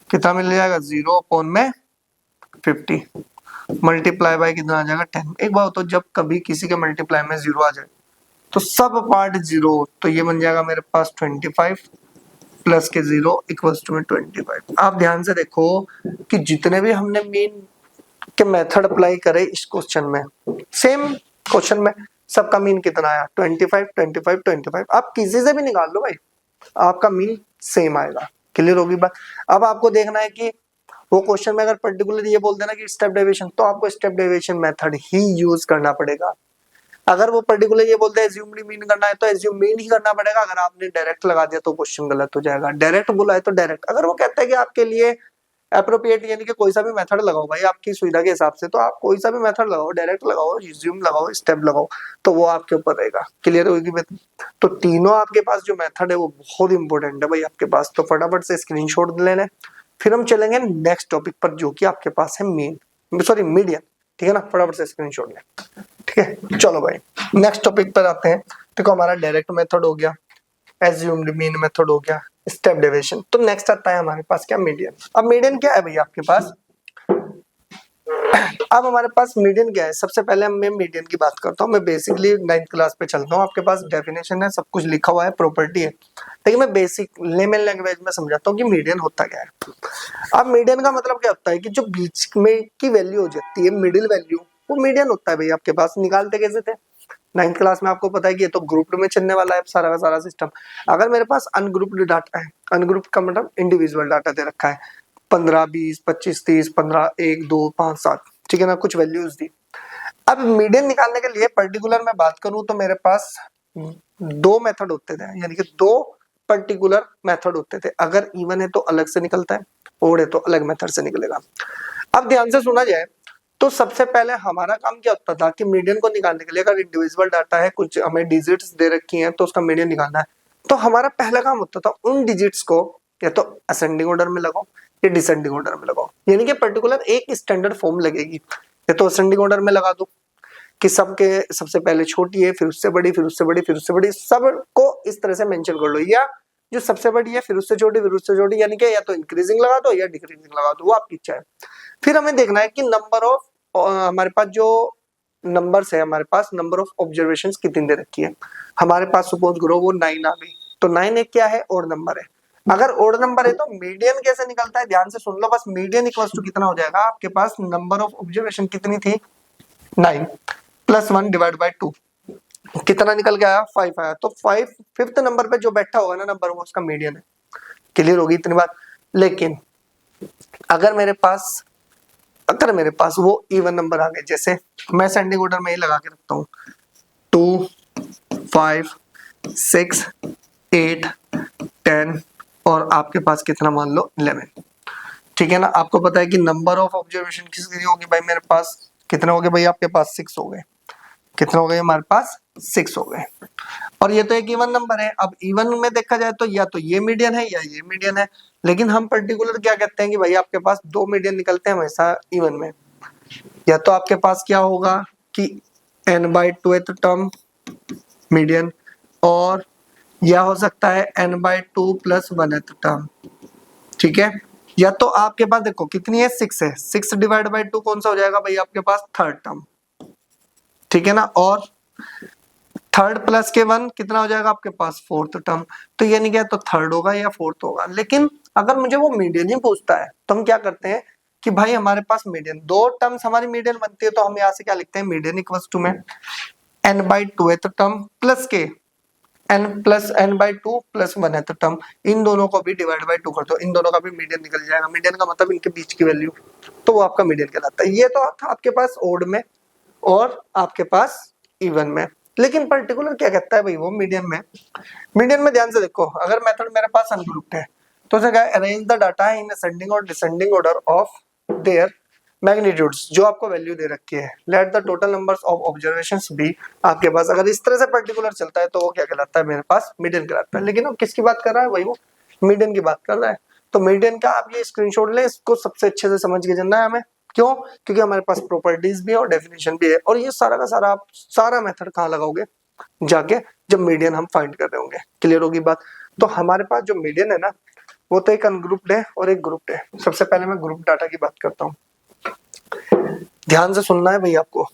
कितना मिल जाएगा, 0 अपॉन में 50 मल्टीप्लाई बाय कितना आ जाएगा 10। एक बात तो जब कभी किसी के मल्टीप्लाई में 0 आ जाए तो सब पार्ट 0, तो ये बन जाएगा मेरे पास 25 प्लस के 0 इक्वल्स टू में 25। आप ध्यान से देखो कि जितने भी हमने मीन के मेथड अप्लाई करे इस क्वेश्चन में, सेम क्वेश्चन में सबका मीन कितना आया, 25 25 25। आप किसी से भी निकाल लो भाई, आपका मीन सेम आएगा, क्लियर होगी बात। अब आपको देखना है कि वो क्वेश्चन में अगर पर्टिकुलर ये बोल देना कि स्टेप डेविएशन, तो आपको स्टेप डेविएशन मेथड ही यूज करना पड़ेगा। अगर वो पर्टिकुलर ये बोलते हैं एज्यूम्ड मीन करना है तो एज्यूम मीन ही करना पड़ेगा। अगर आपने डायरेक्ट लगा दिया तो क्वेश्चन गलत हो जाएगा, डायरेक्ट बोला है तो डायरेक्ट। अगर वो कहता है कि आपके लिए एप्रोप्रिएट यानी कि कोई सा भी मेथड लगाओ भाई आपकी सुविधा के हिसाब से, तो आप कोई सा भी मेथड लगाओ, डायरेक्ट लगाओ, रिज्यूम लगाओ, स्टेप लगाओ, तो वो आपके ऊपर रहेगा। क्लियर होगी बात? तो तीनों आपके पास जो मेथड है वो बहुत इंपॉर्टेंट है भाई आपके पास, तो फटाफट से स्क्रीनशॉट ले लें। फिर हम चलेंगे नेक्स्ट टॉपिक पर जो कि आपके पास है मीडियन, ठीक है ना, फटाफट से स्क्रीनशॉट लें। ठीक है, चलो भाई नेक्स्ट टॉपिक पर आते हैं। देखो हमारा डायरेक्ट मेथड हो गया, एज्यूम्ड मीन मेथड हो गया, स्टेप डेविएशन। तो नेक्स्ट आता है हमारे पास क्या, मीडियन। अब मीडियन क्या है भैया आपके पास, अब हमारे पास मीडियन क्या है, सबसे पहले मैं मीडियन की बात करता हूँ। मैं बेसिकली 9th क्लास पे चलता हूँ, आपके पास डेफिनेशन है, सब कुछ लिखा हुआ है, प्रॉपर्टी है, लेकिन मैं बेसिक लेमन लैंग्वेज में समझाता हूँ कि मीडियन होता क्या है। अब मीडियन का मतलब क्या होता है कि जो बीच में की वैल्यू हो जाती है, मिडिल वैल्यू, वो मीडियन होता है भैया आपके पास। निकालते कैसे थे 9th क्लास में, आपको पता है कि ये तो ग्रुप्ड में चलने वाला है सारा का सारा सिस्टम। अगर मेरे पास अनग्रुप्ड डाटा है, अनग्रुप्ड का मतलब इंडिविजुअल डाटा दे रखा है, 15 20 25 30 15 1 2 5 7, ठीक है ना, कुछ वैल्यूज दी। अब मीडियन निकालने के लिए पर्टिकुलर मैं बात करूं तो मेरे पास दो मेथड होते थे, यानी कि दो पर्टिकुलर मेथड होते थे। अगर इवन है तो अलग से निकलता है, ओड है तो अलग मेथड से निकलेगा। अब ध्यान से सुना जाए तो सबसे पहले हमारा काम क्या होता था कि मीडियन को निकालने के लिए, अगर इंडिविजुअल डाटा है, कुछ हमें डिजिट्स दे रखी हैं तो उसका मीडियन निकालना है, तो हमारा पहला काम होता था उन डिजिट्स को या तो असेंडिंग ऑर्डर में लगाओ या डिसेंडिंग ऑर्डर में लगाओ, यानी कि पर्टिकुलर एक स्टैंडर्ड फॉर्म लगेगी। या तो असेंडिंग ऑर्डर में लगा दो कि सबके सबसे पहले छोटी है, फिर उससे बड़ी, फिर उससे बड़ी, फिर उससे बड़ी, सबको इस तरह से मेंशन कर लो। या जो सबसे बड़ी है फिर उससे छोटी, फिर उससे छोटी, यानी कि या तो इंक्रीजिंग लगा दो या डिक्रीजिंग लगा दो, वो आपकी इच्छा है। फिर हमें देखना है कि नंबर ऑफ, हमारे पास जो नंबर्स है, हमारे पास नंबर ऑफ ऑब्जर्वेशंस कितनी दे रखी है। हमारे पास सपोज करो वो 9 आ गई, तो 9 एक क्या है, ओड नंबर है। अगर ओड नंबर है तो मीडियन कैसे निकलता है, ध्यान से सुन लो बस। मीडियन इक्वल्स टू कितना हो जाएगा, आपके पास नंबर ऑफ ऑब्जर्वेशन कितनी थी 9 प्लस 1 डिवाइड बाय 2, कितना निकल के आया 5 आया। तो 5 फिफ्थ नंबर पे जो बैठा होगा ना नंबर, वो उसका मीडियन है। क्लियर होगी इतनी बात। लेकिन अगर मेरे पास वो इवन नंबर आ गए, जैसे मैं सेंडिंग ऑर्डर में ही लगा के रखता हूँ 2 5 6 8 10 और आपके पास कितना मान लो 11, ठीक है ना। आपको पता है कि नंबर ऑफ ऑब्जर्वेशन किसकी होगी भाई, मेरे पास कितने हो गए भाई, आपके पास 6 हो गए। कितने हो गए हमारे पास 6 हो गए। और ये तो एक इवन नंबर है। अब इवन में देखा जाए तो या तो ये मीडियन है या ये मीडियन है, लेकिन हम पर्टिकुलर क्या कहते हैं कि भाई आपके पास दो मीडियन निकलते हैं हमेशा इवन में। या तो आपके पास क्या होगा कि n/2th टर्म मीडियन, और या हो सकता है n/2 + 1th टर्म, ठीक है। या तो आपके पास देखो कितनी है 6 है, 6 डिवाइड बाई 2 कौन सा हो जाएगा भाई आपके पास थर्ड टर्म, ठीक है ना। और थर्ड प्लस के 1 कितना हो जाएगा आपके पास फोर्थ टर्म। तो ये नहीं क्या तो थर्ड होगा या फोर्थ होगा। लेकिन अगर मुझे वो मीडियन ही पूछता है तो हम क्या करते हैं कि भाई हमारे पास मीडियन, दो टर्म्स हमारी मीडियन बनती है, तो हम यहाँ से क्या लिखते हैं, मीडियन इक्वल्स टू में n/2th टर्म प्लस के n+n/2 + 1th टर्म, इन दोनों को भी डिवाइड बाय 2 कर दो, इन दोनों का भी मीडियन निकल जाएगा। मीडियन का मतलब इनके बीच की वैल्यू, तो वो आपका मीडियन कहलाता है। ये तो था आपके पास ओड में और आपके पास इवन में। लेकिन पर्टिकुलर क्या कहता है भाई वो मीडियन में ध्यान से देखो, अगर मेथड मेरे पास अनग्रुप्ड है तो उसे क्या, arrange the data in ascending और descending order of their magnitudes, जो आपको वैल्यू दे रखी है। Let the total numbers of observations be, आपके पास अगर इस तरह से पर्टिकुलर चलता है तो वो क्या कहलाता है, मेरे पास मीडियन कहलाता है। लेकिन वो किसकी बात कर रहा है भाई, वो मीडियन की बात कर रहा है। तो मीडियन का आप ये स्क्रीनशॉट ले, इसको सबसे अच्छे से समझ के चलना है हमें। क्यों? क्योंकि हमारे पास प्रॉपर्टीज भी है और डेफिनेशन भी है, और ये सारा का सारा आप सारा मेथड कहाँ लगाओगे, जाके जब मीडियन हम फाइंड कर रहे होंगे। क्लियर होगी बात। तो हमारे पास जो मीडियन है ना, वो तो एक अनग्रुप्ड है और एक ग्रुप्ड है। सबसे पहले मैं ग्रुप डाटा की बात करता हूँ, ध्यान से सुनना है भाई आपको।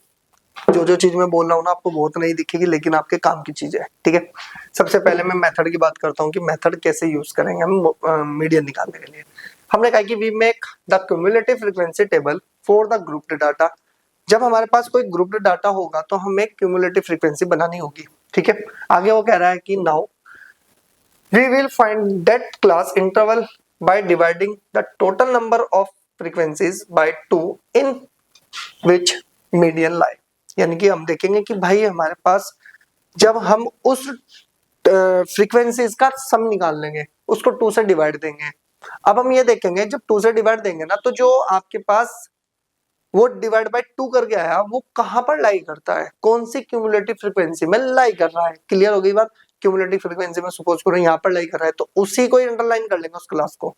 जो जो चीज मैं बोल रहा हूँ ना, आपको बहुत नहीं दिखेगी लेकिन आपके काम की चीज है, ठीक है। सबसे पहले मैं मेथड की बात करता हूँ कि मेथड कैसे यूज करेंगे हम मीडियन निकालने के लिए। हमने कहा कि we make the cumulative frequency table for the grouped data. जब हमारे पास कोई ग्रुप्ड डाटा होगा तो हमें क्यूमुलेटिव फ्रीक्वेंसी बनानी होगी, ठीक है। आगे वो कह रहा है कि now we will find that class interval by dividing the total number of frequencies by 2 in which median lie. यानी कि हम देखेंगे कि भाई हमारे पास जब हम उस फ्रीक्वेंसीज का सम निकाल लेंगे, उसको 2 से डिवाइड देंगे, अब हम ये देखेंगे जब 2 से डिवाइड देंगे ना, तो जो आपके पास वो डिवाइड बाय 2 करके आया, वो कहां पर लाई करता है, कौन सी क्यूमुलेटिव फ्रीक्वेंसी में लाई कर रहा है। क्लियर हो गई बात। क्यूमुलेटिव फ्रीक्वेंसी में सपोज करो यहाँ पर लाई कर रहा है, तो उसी को अंडरलाइन कर लेंगे उस क्लास को,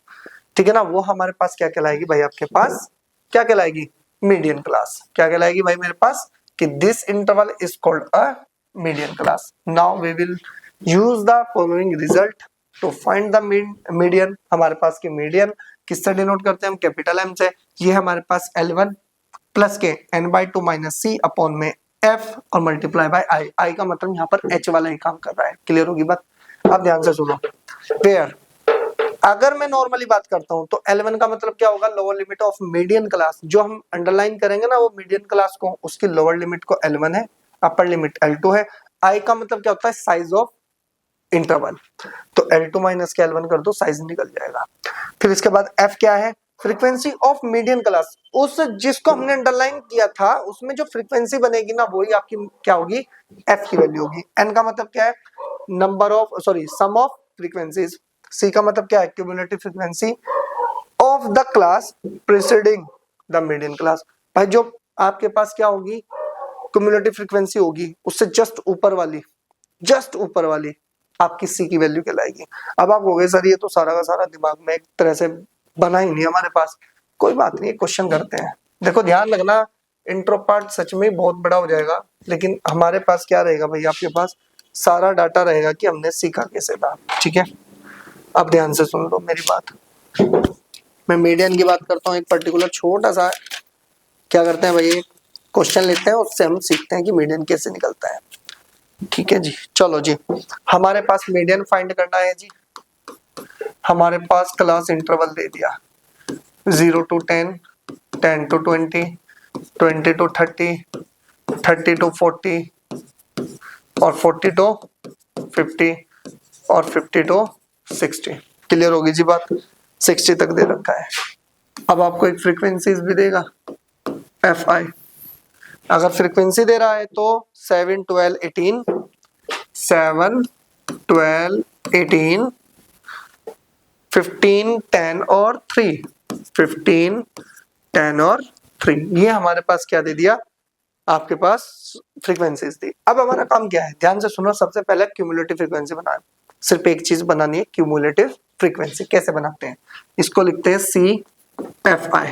ठीक है ना। वो हमारे पास क्या कहलाएगी भाई, आपके पास क्या कहलाएगी, मीडियन क्लास। क्या कहलाएगी भाई मेरे पास, कि this interval is called a median class. Now we will use the following result to find the median. हमारे पास की मीडियन किससे डिनोट करते हैं हम, कैपिटल एम से। ये हमारे पास L1 प्लस के n/2 माइनस सी अपॉन में f और मल्टीप्लाई बाय i। i का मतलब यहाँ पर h वाला ही काम कर रहा है। क्लियर होगी बात। अब ध्यान से सुनो। वेयर अगर मैं नॉर्मली बात करता हूं तो L1 का मतलब क्या होगा, lower limit of median class. जो हम अंडरलाइन करेंगे ना वो मीडियन क्लास को, उसकी लोअर लिमिट को L1 है, अपर लिमिट L2 है। I का मतलब क्या होता है, साइज ऑफ इंटरवल। तो L2 माइनस के L1 कर दो, साइज निकल जाएगा। फिर इसके बाद F क्या है, फ्रीक्वेंसी ऑफ मीडियन क्लास। उस जिसको हमने अंडरलाइन किया था उसमें जो फ्रीक्वेंसी बनेगी ना वही आपकी क्या होगी, F की वैल्यू होगी। N का मतलब क्या है, number of sum of frequencies. C का मतलब क्या है, cumulative frequency of the class preceding the median class. भाई जो आपके पास क्या होगी, क्यूमुलेटिव फ्रीक्वेंसी होगी उससे जस्ट ऊपर वाली आपकी सी की वैल्यू कहलाएगी। अब आप कहोगे सर ये तो सारा का सारा दिमाग में एक तरह से बना ही नहीं हमारे पास। कोई बात नहीं, क्वेश्चन करते हैं। देखो ध्यान रखना, इंट्रो पार्ट सच में बहुत बड़ा हो जाएगा, लेकिन हमारे पास क्या रहेगा भाई, आपके पास सारा डाटा रहेगा कि हमने सीखा कैसे था। ठीक है, अब ध्यान से सुन लो मेरी बात। मैं मीडियन की बात करता हूँ, एक पर्टिकुलर छोटा सा क्या करते हैं भाई, क्वेश्चन लेते हैं उससे हम सीखते हैं कि मीडियन कैसे निकलता है। ठीक है जी, चलो जी, हमारे पास मीडियन फाइंड करना है जी। हमारे पास क्लास इंटरवल दे दिया 0 to 10, 10 to 20, 20 to 30, 30 to 40 और 40 to 50 और 50 to 60। क्लियर होगी जी बात, 60 तक दे रखा है। अब आपको एक फ्रीक्वेंसीज भी देगा Fi। अगर फ्रीक्वेंसी दे रहा है तो 7, 12, 18, 7, 12, 18, 15, 10 और 3, 15, 10 और 3। ये हमारे पास क्या दे दिया, आपके पास फ्रीक्वेंसीज दी। अब हमारा काम क्या है, ध्यान से सुनो। सबसे पहले क्यूमुलेटिव फ्रीक्वेंसी बनाए, सिर्फ एक चीज बनानी है, क्यूमुलेटिव फ्रीक्वेंसी। कैसे बनाते हैं, इसको लिखते हैं CFI,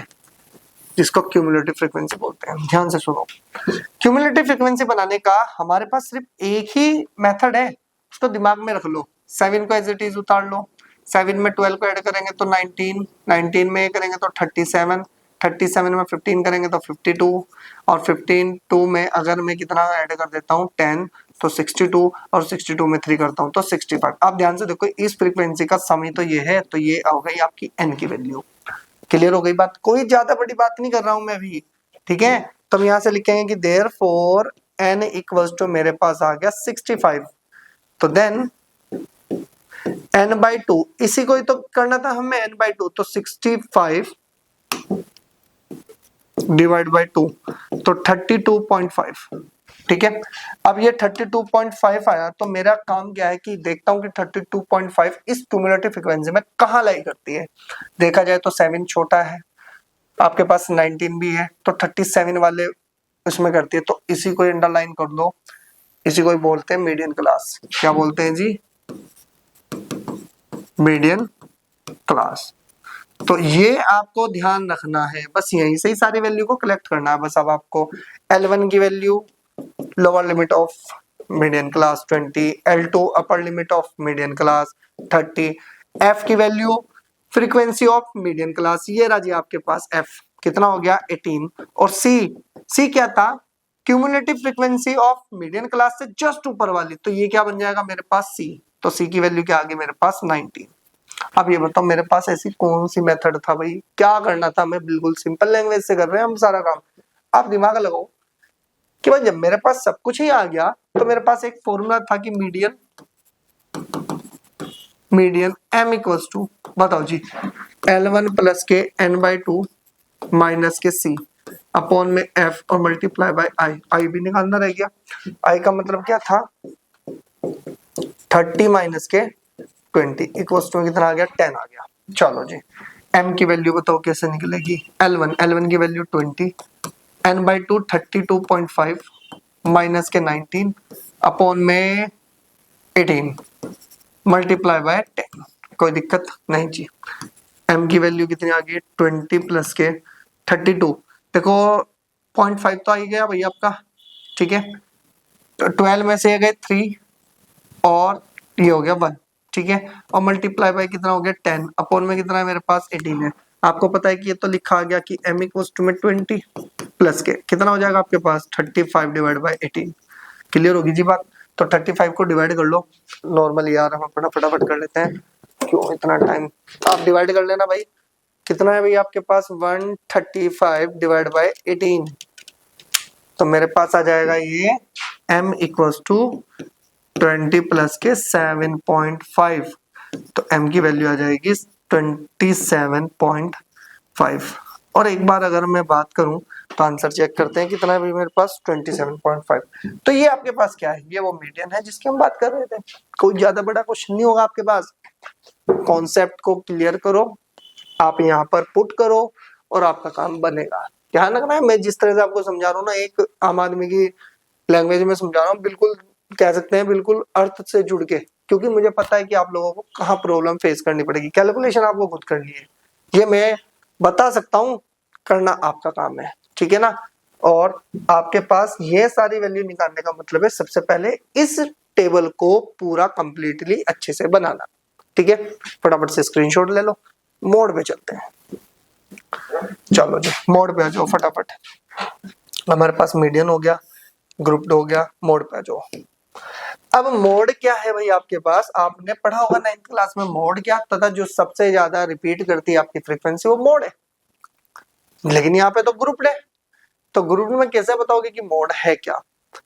जिसको क्यूमुलेटिव फ्रीक्वेंसी बोलते हैं। ध्यान से सुनो, क्यूमुलेटिव फ्रीक्वेंसी बनाने का हमारे पास सिर्फ एक ही मेथड है, उसको दिमाग में रख लो। 7 को एज इट इज उतार लो, 7 में 12 को ऐड करेंगे तो 19, 19 में करेंगे तो 37, 37 में 15 करेंगे तो 52 और 15 में अगर मैं कितना ऐड कर देता हूँ 10 तो 62 और 62 में 3 करता हूँ तो 65। अब ध्यान से देखो, इस फ्रीक्वेंसी का सम ही तो ये है, तो ये हो गई आपकी n की वैल्यू। क्लियर हो गई बात, कोई ज्यादा बड़ी बात नहीं कर रहा हूं मैं अभी। ठीक है, तो हम यहाँ से लिखेंगे कि देयरफॉर n इक्वल्स टू मेरे पास आ गया 65। तो देन n/2, इसी को ही तो करना था हमें, n/2, तो 65 डिवाइड बाय 2 तो 32.5। ठीक है, अब ये 32.5 आया तो मेरा काम क्या है कि देखता हूं कि 32.5 इस क्यूमुलेटिव फ्रीक्वेंसी में कहां लाई करती है। देखा जाए तो 7 छोटा है, आपके पास 19 भी है, तो 37 वाले उसमें करती है। तो इसी को अंडरलाइन कर दो, इसी को बोलते हैं मीडियन क्लास। क्या बोलते हैं जी, मीडियन क्लास। तो ये आपको ध्यान रखना है, बस यहीं से ही सारी वैल्यू को कलेक्ट करना है। बस अब आपको L1 की value lower limit of median class 20, L2 upper limit of median class 30, F की value frequency of median class, ये रहा जी आपके पास F कितना हो गया 18, और C क्या था, cumulative frequency of median class से जस्ट ऊपर वाली, तो ये क्या बन जाएगा मेरे पास C। तो C की वैल्यू क्या आ गई मेरे पास 19। अब ये बताओ मेरे पास ऐसी कौन सी मेथड था भाई, क्या करना था, मैं बिल्कुल सिंपल लैंग्वेज से कर रहे हैं हम सारा काम। आप दिमाग लगाओ कि भाई जब मेरे पास सब कुछ ही आ गया तो मेरे पास एक फॉर्मूला था कि मीडियन m इक्वल्स टू, बताओ जी, L1 प्लस के n/2 माइनस के C अपॉन में F और मल्टीप्लाई बाय I भी निकालना रह गया। I का मतलब क्या था, 30 माइनस के 20 इक्वल्स टू कितना आ गया 10 आ गया। चलो जी, m की वैल्यू बताओ कैसे निकलेगी। L1 की वैल्यू 20, n/2 32.5 माइनस के 19 अपॉन में 18 मल्टीप्लाई बाय 10। कोई दिक्कत नहीं जी। m की वैल्यू कितनी आ गई 20 प्लस के 32, देखो 0.5 तो आ ही गया भैया आपका, ठीक है। तो 12 में से गए 3 और ये हो गया 1, ठीक है। और मल्टीप्लाई बाय कितना हो गया 10 अपॉन में कितना है मेरे पास 18 है। आपको पता है कि ये तो लिखा आ गया कि m इक्वल्स टू में 20 प्लस के कितना हो जाएगा आपके पास 35 डिवाइड बाय 18। क्लियर होगी जी बात। तो 35 को डिवाइड कर लो, नॉर्मली यार हम अपना फटाफट कर लेते हैं, क्यों इतना टाइम। आप डिवाइड कर लेना भाई, कितना है भाई आपके पास 135 डिवाइड बाय 18, तो मेरे पास आ जाएगा ये m इक्वल्स टू 20 प्लस के 7.5, तो m की वैल्यू आ जाएगी 27.5। और एक बार अगर मैं बात करूं तो आंसर चेक करते हैं कितना है भाई मेरे पास 27.5। तो ये आपके पास क्या है, ये वो मीडियन है जिसकी हम बात कर रहे थे। कोई ज्यादा बड़ा क्वेश्चन नहीं होगा आपके पास, कॉन्सेप्ट को क्लियर करो, आप यहाँ पर पुट करो और आपका काम बनेगा। ध्यान रखना है, मैं जिस तरह से आपको समझा रहा हूँ ना, एक आम आदमी की लैंग्वेज में समझा रहा हूँ, बिल्कुल कह सकते हैं बिल्कुल अर्थ से जुड़ के, क्योंकि मुझे पता है कि आप लोगों को कहाँ प्रॉब्लम फेस करनी पड़ेगी। कैलकुलेशन आपको खुद करनी है, ये मैं बता सकता हूँ, करना आपका काम है, ठीक है ना। और आपके पास ये सारी वैल्यू निकालने का मतलब है सबसे पहले इस टेबल को पूरा कंप्लीटली अच्छे से बनाना, ठीक है। फटाफट से स्क्रीनशॉट ले लो, मोड पे चलते हैं। चलो जी मोड पे आ जाओ फटाफट। हमारे पास मीडियन हो गया, ग्रुप्ड हो गया, मोड पे आ जाओ। अब मोड क्या है भाई आपके पास, आपने पढ़ा होगा 9th क्लास में मोड क्या तथा जो सबसे ज्यादा रिपीट करती है आपकी फ्रीक्वेंसी वो मोड है। लेकिन यहाँ पे तो ग्रुप्ड है, तो ग्रुप में कैसे बताओगे कि मोड है क्या।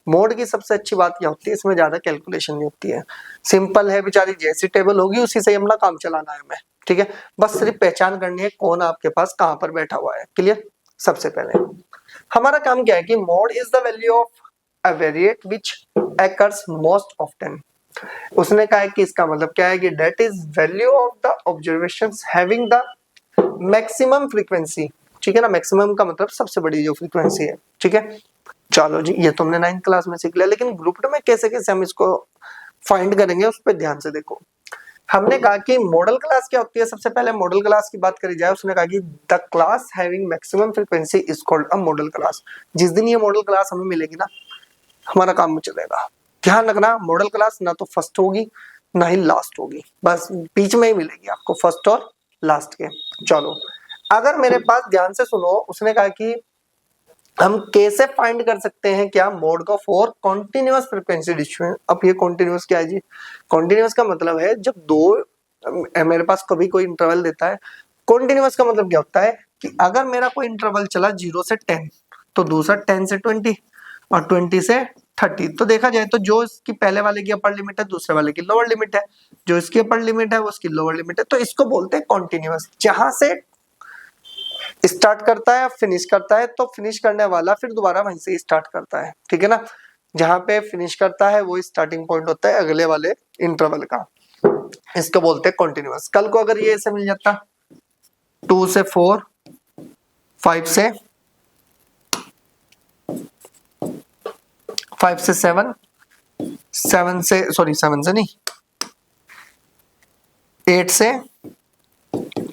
मोड की सबसे अच्छी बात क्या होती है, इसमें ज्यादा कैलकुलेशन नहीं होती है, सिंपल है बेचारी, जैसी टेबल होगी उसी से अपना काम चलाना है हमें, ठीक है। बस सिर्फ पहचान करनी है कौन आपके पास कहां पर बैठा हुआ है। क्लियर। सबसे पहले हमारा काम क्या है कि mode is the value of a variate which occurs most often. उसने कहा है कि इसका मतलब क्या है कि that is value of the observations having the maximum frequency, ठीक है ना। मैक्सिमम का मतलब सबसे बड़ी जो फ्रीक्वेंसी है, ठीक है। चलो जी ये तुमने 9th क्लास में सीख लिया, लेकिन ग्रुप्ड में कैसे कैसे हम इसको फाइंड करेंगे उस पर ध्यान से देखो। हमने कहा कि मॉडल क्लास क्या होती है, सबसे पहले मॉडल क्लास की बात करी जाए, उसने कहा कि the class having maximum frequency is called a model class. जिस दिन ये मॉडल क्लास हमें मिलेगी ना, हमारा काम चलेगा। ध्यान रखना मॉडल क्लास ना तो फर्स्ट होगी ना ही लास्ट होगी, बस बीच में ही मिलेगी आपको फर्स्ट और लास्ट के। चलो अगर मेरे पास ध्यान से सुनो, उसने कहा कि हम कैसे फाइंड कर सकते हैं क्या मोड का फॉर कॉन्टिन्यूअस फ्रीक्वेंसी डिस्ट्रीब्यूशन। अब ये कॉन्टिन्यूअस क्या है जी, कॉन्टिन्यूअस का मतलब है जब दो मेरे पास कभी कोई इंटरवल देता है। कॉन्टिन्यूअस का मतलब क्या होता है कि अगर मेरा कोई इंटरवल चला 0 से 10, तो दूसरा 10 से 20 और 20 से 30, तो देखा जाए तो जो इसकी पहले वाले की अपर लिमिट है दूसरे वाले की लोअर लिमिट है, जो इसकी अपर लिमिट है वो उसकी लोअर लिमिट है, तो इसको बोलते हैं कॉन्टिन्यूअस। जहां से स्टार्ट करता है फिनिश करता है, तो फिनिश करने वाला फिर दोबारा वहीं से स्टार्ट करता है, ठीक है ना। जहां पे फिनिश करता है वो स्टार्टिंग पॉइंट होता है अगले वाले इंटरवल का, इसको बोलते हैं कॉन्टिन्यूअस। कल को अगर ये ऐसे मिल जाता 2 से 4, 5 से 7, 7 से नहीं 8 से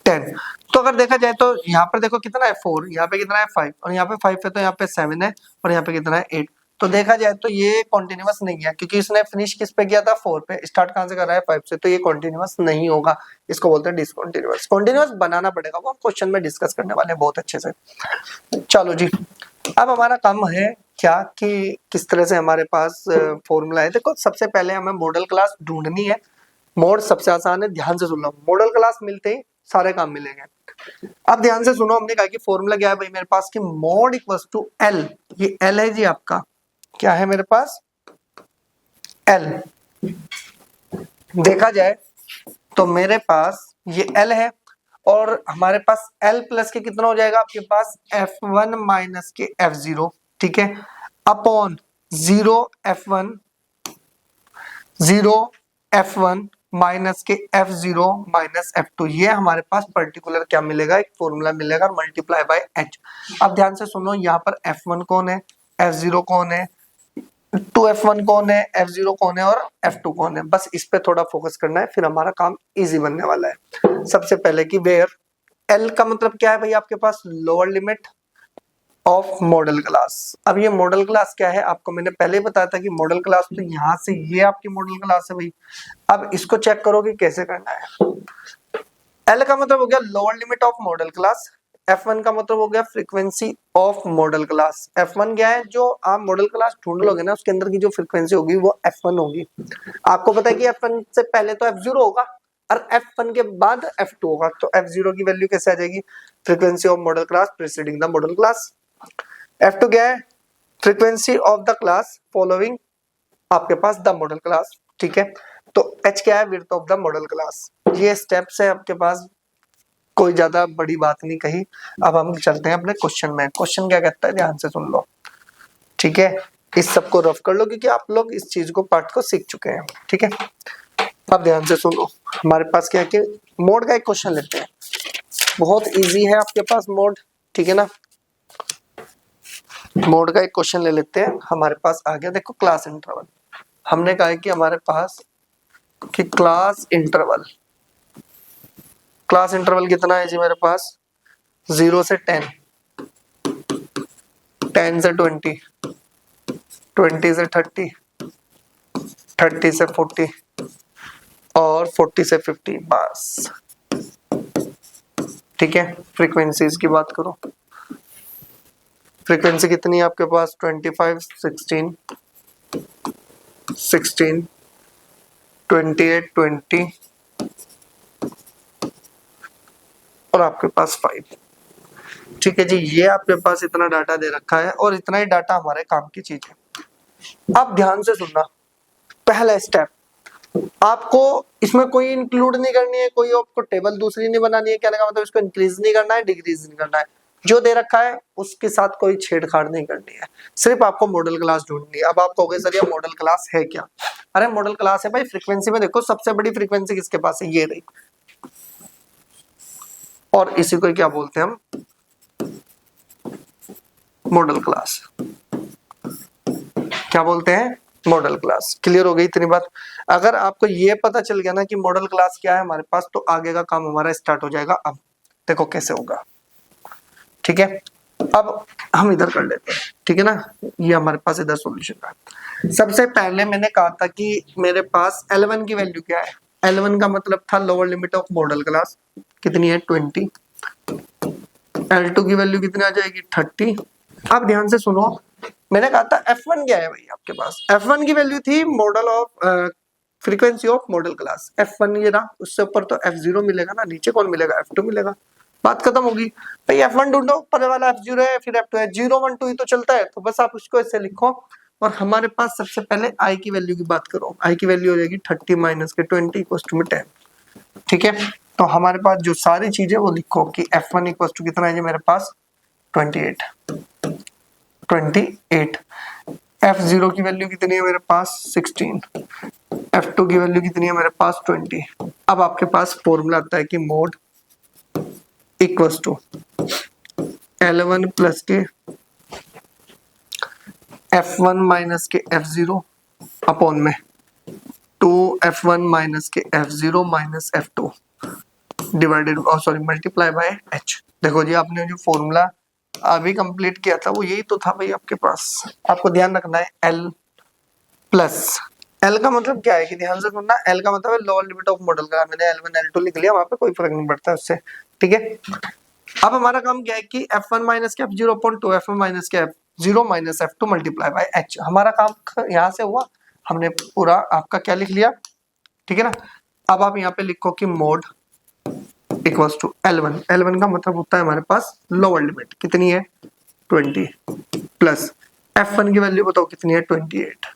10, तो अगर देखा जाए तो यहाँ पर देखो कितना है 4, यहाँ पे कितना है 5, और यहाँ पे 5 है तो यहाँ पे 7 है, और यहाँ पे कितना है 8। तो देखा जाए तो ये कॉन्टिन्यूअस नहीं है, क्योंकि इसने फिनिश किस पे किया था 4 पे, स्टार्ट कहाँ से कर रहा है 5 से, तो ये कॉन्टिन्यूअस नहीं होगा, इसको बोलते हैं डिसकॉन्टिन्यूअस। कॉन्टिन्यूअस बनाना पड़ेगा, वो हम क्वेश्चन में डिस्कस करने वाले हैं बहुत अच्छे से। चलो जी अब हमारा काम है क्या कि किस तरह से हमारे पास फॉर्मूला है। देखो सबसे पहले हमें मॉडल क्लास ढूंढनी है। मोड सबसे आसान है, ध्यान से सुन लो, मॉडल क्लास मिलते ही सारे काम मिलेंगे। अब ध्यान से सुनो, हमने कहा कि फॉर्मूला क्या है भाई मेरे पास कि मोड इक्वल्स टू एल, ये एल है जी आपका, क्या है मेरे पास एल। देखा जाए तो मेरे पास ये एल है, और हमारे पास एल प्लस के कितना हो जाएगा आपके पास F1 माइनस के F0, ठीक है, अपॉन 0 F1 माइनस के F0 माइनस F2, ये हमारे पास पर्टिकुलर क्या मिलेगा, एक फॉर्मूला मिलेगा, मल्टीप्लाई बाय H। अब ध्यान से सुनो, यहाँ पर F1 कौन है, F0 कौन है, 2F1 कौन है, F0 कौन है और F2 कौन है, बस इस पे थोड़ा फोकस करना है, फिर हमारा काम इजी बनने वाला है। सबसे पहले कि वेयर L का मतलब क्या है भाई, आपके पास lower limit of modal class. अब ये मॉडल क्लास क्या है, आपको मैंने पहले ही बताया था कि मॉडल क्लास तो यहाँ से ये आपकी मॉडल क्लास है भाई। अब इसको चेक करो कि कैसे करना है। L का मतलब हो गया lower limit of modal class, F1 का मतलब हो गया frequency of modal class. F1 क्या है, जो आप मॉडल क्लास ढूंढ लोगे ना उसके अंदर की जो फ्रीक्वेंसी होगी वो F1 होगी। आपको पता है कि F1 से पहले तो F0 होगा और F1 के बाद F2 होगा, तो F0 की वैल्यू कैसे आ जाएगी, frequency of modal class preceding the model class. F2 क्या है, frequency of the class following आपके पास द मॉडल क्लास, ठीक है। तो H क्या है, width of the model class. ये स्टेप्स है आपके पास, कोई ज्यादा बड़ी बात नहीं कही। अब हम चलते हैं अपने क्वेश्चन में। क्वेश्चन क्या कहता है, ध्यान से सुन लो, ठीक है। इस सबको रफ कर लो क्योंकि आप लोग इस चीज को पार्ट को सीख चुके हैं, ठीक है। अब ध्यान से सुनो, हमारे पास क्या है कि मोड का एक क्वेश्चन लेते हैं, बहुत इजी है आपके पास मोड, ठीक है ना। मोड का एक क्वेश्चन ले लेते हैं, हमारे पास आ गया, देखो क्लास इंटरवल। हमने कहा है कि हमारे पास कि क्लास इंटरवल कितना है जी मेरे पास, 0 से 10, 10 से 20, 20 से 30, 30 से 40 और 40 से 50, बस, ठीक है। फ्रीक्वेंसीज की बात करो, फ्रीक्वेंसी कितनी है आपके पास, 25, 16, 16, 28, 20 और आपके पास 5, ठीक है जी। ये आपके पास इतना डाटा दे रखा है और इतना ही डाटा हमारे काम की चीज है। अब ध्यान से सुनना, पहला स्टेप, आपको इसमें कोई इंक्लूड नहीं करनी है, कोई आपको टेबल दूसरी नहीं बनानी है, कहने का मतलब इसको इंक्रीज नहीं करना है, डिक्रीज नहीं करना है, जो दे रखा है उसके साथ कोई छेड़छाड़ नहीं करनी है, सिर्फ आपको मॉडल क्लास ढूंढनी है। अब आप कहोगे सर ये मॉडल क्लास है क्या, अरे मॉडल क्लास है भाई, फ्रीक्वेंसी में देखो सबसे बड़ी फ्रीक्वेंसी किसके पास है, ये रही, और इसी को क्या बोलते हैं हम, मॉडल क्लास। क्या बोलते हैं, मॉडल क्लास। क्लियर हो गई इतनी बात। अगर आपको ये पता चल गया ना कि मॉडल क्लास क्या है हमारे पास, तो आगे का काम हमारा स्टार्ट हो जाएगा। अब देखो कैसे होगा, ठीक है। अब हम इधर कर लेते हैं, ठीक है ना, ये हमारे पास इधर सॉल्यूशन है। सबसे पहले मैंने कहा था कि मेरे पास L1 की वैल्यू क्या है, L1 का मतलब था lower limit of modal class, कितनी है 20, L2 की वैल्यू कितनी आ जाएगी 30। अब ध्यान से सुनो, मैंने कहा था F1 क्या है भाई आपके पास, F1 की वैल्यू थी model of frequency of modal class, F1 ये रहा, उससे ऊपर तो F0 मिलेगा ना, नीचे कौन मिलेगा, F2 मिलेगा, बात खत्म होगी भाई। F1 ढूंढो, ऊपर वाला F0 है, फिर F2 है, 0 1 2 ही तो चलता है, तो बस आप उसको ऐसे लिखो। और हमारे पास सबसे पहले I की वैल्यू की बात करो, I की वैल्यू हो जाएगी 30 माइनस के 20 इक्वल्स टू 10, ठीक है। तो हमारे पास जो सारी चीजें वो लिखो कि F1 इक्वल्स टू कितना है जी मेरे पास 28, 28, F0 की वैल्यू कितनी है मेरे पास 16, F2 की वैल्यू कितनी है मेरे पास 20। अब आपके पास फॉर्मूला आता है कि mode equals to L1 plus के F1 माइनस के F0 अपॉन में 2F1 माइनस के F0 minus F2 divided multiply by H। देखो जी, आपने जो फॉर्मूला अभी कंप्लीट किया था वो यही तो था भाई आपके पास। आपको ध्यान रखना है L प्लस, L का मतलब क्या है कि ध्यान से सुनना, L का मतलब है लोअर लिमिट ऑफ मॉडल का, मैंने L1 L2 लिख लिया, वहां पे कोई फर्क नहीं पड़ता उससे, ठीक है। अब हमारा काम क्या है कि F1 माइनस के F0 अपॉन 2F1 माइनस के F0 minus F2 multiply by H। हमारा काम यहाँ से हुआ, हमने पूरा आपका क्या लिख लिया, ठीक है ना। अब आप यहाँ पे लिखो कि mode equals to L1, L1 का मतलब होता है हमारे पास लोअर लिमिट कितनी है 20, प्लस F1 की वैल्यू बताओ कितनी है 28,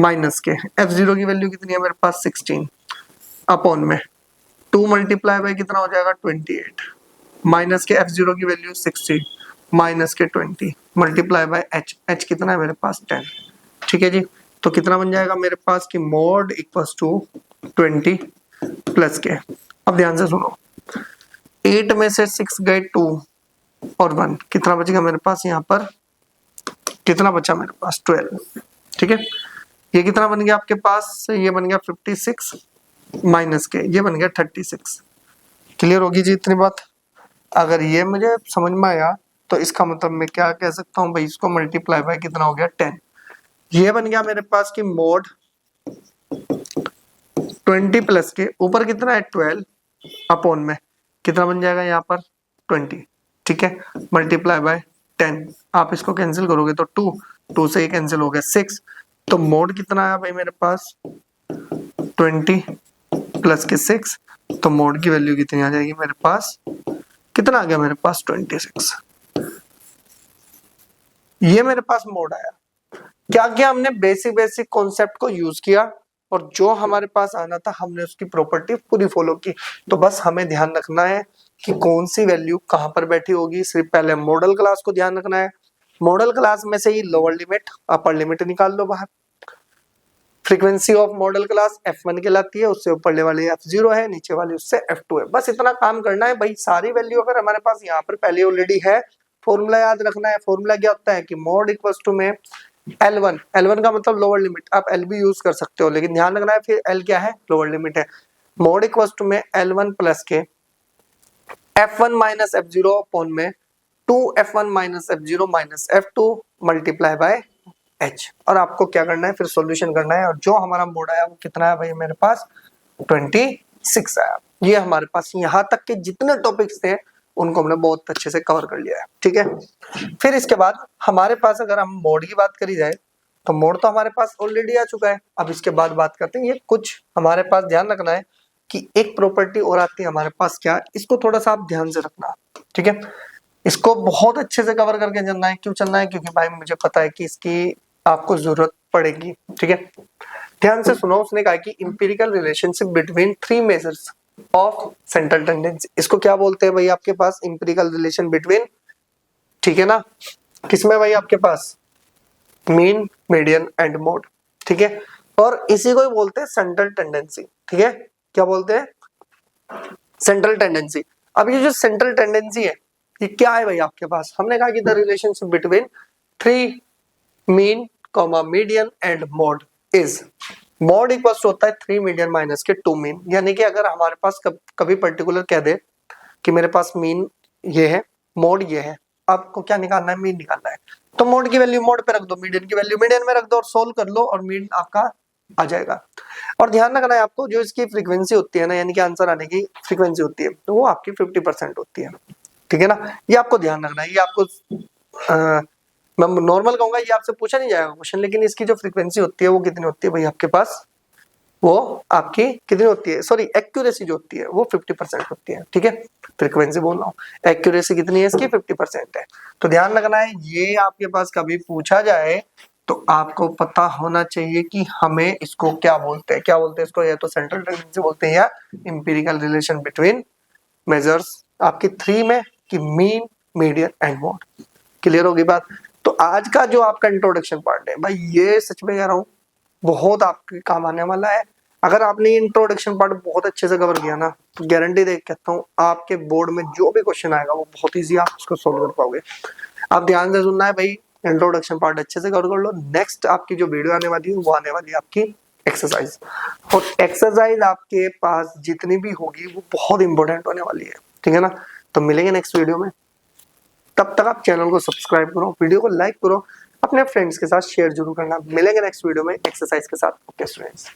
माइनस के F0 की वैल्यू कितनी है मेरे पास 16 अपॉन में 2 मल्टीप्लाई बाय कितना हो जाएगा 28, माइनस के F0 की वैल्यू 60 माइनस के 20 मल्टीप्लाई बाय H कितना है मेरे पास 10, ठीक है जी। तो कितना बन जाएगा मेरे पास कि मोड इक्वल्स टू 20 प्लस के। अब ध्यान से सुनो, 8 में से 6 गए 2 और 1, कितना बचेगा मेरे पास यहाँ पर, कितना बचा मेरे पास 12। ठीक है, ये कितना बन गया आपके पास, ये बन गया 56 माइनस के, ये बन गया 36। क्लियर होगी जी इतनी बात। अगर ये मुझे समझ में आया तो इसका मतलब मैं क्या कह सकता हूँ भाई, इसको मल्टीप्लाई बाय कितना हो गया 10। ये बन गया मेरे पास की मोड 20 प्लस के ऊपर कितना है 12 अपॉन में कितना बन जाएगा यहाँ पर 20। ठीक है, मल्टीप्लाई बाय 10। आप इसको कैंसिल करोगे तो 2 से ही कैंसिल हो गया 6। तो मोड कितना आया भाई मेरे पास 20 प्लस के 6, तो मोड की वैल्यू कितनी आ जाएगी मेरे पास, कितना आ गया मेरे पास 26। ये मेरे पास मोड आया। क्या किया हमने, बेसिक कॉन्सेप्ट को यूज किया और जो हमारे पास आना था हमने उसकी प्रॉपर्टी पूरी फॉलो की। तो बस हमें ध्यान रखना है कि कौन सी वैल्यू कहां पर बैठी होगी। सिर्फ पहले मॉडल क्लास को ध्यान रखना है, मॉडल क्लास में से ही लोअर लिमिट अपर लिमिट निकाल लो बाहर। Frequency of modal class f1 कहलाती है, उससे ऊपर वाली f0 है, नीचे वाली उससे f2 है। बस इतना काम करना है भाई। सारी वैल्यू अगर हमारे पास यहाँ पर पहले ऑलरेडी है, फॉर्मूला याद रखना है। फॉर्मूला क्या होता है कि मोड इक्वल्स टू में L1 का मतलब लोअर लिमिट, आप L भी यूज कर सकते हो लेकिन ध्यान रखना है फिर L क्या है, लोअर लिमिट है। मोड इक्वल्स टू में L1 प्लस के f1 माइनस f0 अपॉन में 2f1 minus f0 minus f2 multiply by h। और आपको क्या करना है फिर सॉल्यूशन करना है, और जो हमारा मोड आया वो कितना है भाई मेरे पास 26 आया। ये हमारे पास यहाँ तक के जितने टॉपिक्स थे उनको हमने बहुत अच्छे से कवर कर लिया है। ठीक है, फिर इसके बाद हमारे पास अगर हम मोड की बात करी जाए तो मोड तो हमारे पास ऑलरेडी आ चुका है। अब इसके बाद बात करते हैं, ये कुछ हमारे पास ध्यान रखना है कि एक प्रॉपर्टी और आती है हमारे पास, क्या, इसको थोड़ा सा आप ध्यान से रखना। ठीक है, इसको बहुत अच्छे से कवर करके चलना है। क्यों चलना है, क्योंकि भाई मुझे पता है कि इसकी आपको जरूरत पड़ेगी। ठीक है, ध्यान से सुनो। उसने कहा कि empirical relationship between 3 measures of central tendency. इसको क्या बोलते हैं भाई आपके पास, इंपीरिकल रिलेशन बिटवीन, ठीक है ना, किसमें भाई आपके पास मीन, मीडियन एंड मोड। ठीक है, और इसी को ही बोलते हैं सेंट्रल टेंडेंसी। ठीक है, क्या बोलते हैं, सेंट्रल टेंडेंसी। अब ये जो सेंट्रल टेंडेंसी है ये क्या है भाई आपके पास, हमने कहा कि the relationship between 3 mean comma median and mode is, mode equals होता है 3 मीडियन माइनस के 2 मीन। यानी कि अगर हमारे पास कभी पर्टिकुलर कह दे कि मेरे पास मीन ये है, मोड ये है, आपको क्या निकालना है, मीन निकालना है, तो मोड की वैल्यू मोड पे रख दो, मीडियन की वैल्यू मीडियन में रख दो और सोल्व कर लो और मीन आपका आ जाएगा। और ध्यान रखना है आपको, जो इसकी फ्रीक्वेंसी होती है ना, यानी कि आंसर आने की फ्रीक्वेंसी होती है, तो वो आपकी 50% होती है। ठीक है ना, ये आपको ध्यान रखना है। ये आपको मैं नॉर्मल कहूंगा, ये आपसे पूछा नहीं जाएगा क्वेश्चन, लेकिन इसकी जो फ्रीक्वेंसी होती है वो कितनी होती है भाई आपके पास, वो आपकी कितनी होती है, सॉरी एक्यूरेसी जो होती है वो 50% होती है। ठीक है, फ्रीक्वेंसी बोल रहा हूँ, एक्यूरेसी कितनी है इसकी 50% है। तो ध्यान रखना है, ये आपके पास कभी पूछा जाए तो आपको पता होना चाहिए कि हमें इसको क्या बोलते हैं, क्या बोलते हैं इसको, या तो सेंट्रल टेंडेंसी बोलते हैं या इंपीरिकल रिलेशन बिटवीन मेजर्स आपकी 3 में कि mean, median and mode. Clear होगी बात। तो आज का जो आपका इंट्रोडक्शन पार्ट है भाई, ये सच में कह रहा हूँ बहुत आपके काम आने वाला है। अगर आपने इंट्रोडक्शन पार्ट बहुत अच्छे से कवर किया ना, तो गारंटी दे कहता हूँ आपके बोर्ड में जो भी क्वेश्चन आएगा वो बहुत इजी आप उसको सोल्व कर पाओगे। आप ध्यान से सुनना है भाई, इंट्रोडक्शन पार्ट अच्छे से कवर कर लो। नेक्स्ट आपकी जो वीडियो आने वाली है वो आने वाली है आपकी एक्सरसाइज, और एक्सरसाइज आपके पास जितनी भी होगी वो बहुत इंपॉर्टेंट होने वाली है। ठीक है ना, तो मिलेंगे नेक्स्ट वीडियो में। तब तक आप चैनल को सब्सक्राइब करो, वीडियो को लाइक करो, अपने फ्रेंड्स के साथ शेयर जरूर करना। मिलेंगे नेक्स्ट वीडियो में एक्सरसाइज के साथ। Okay students.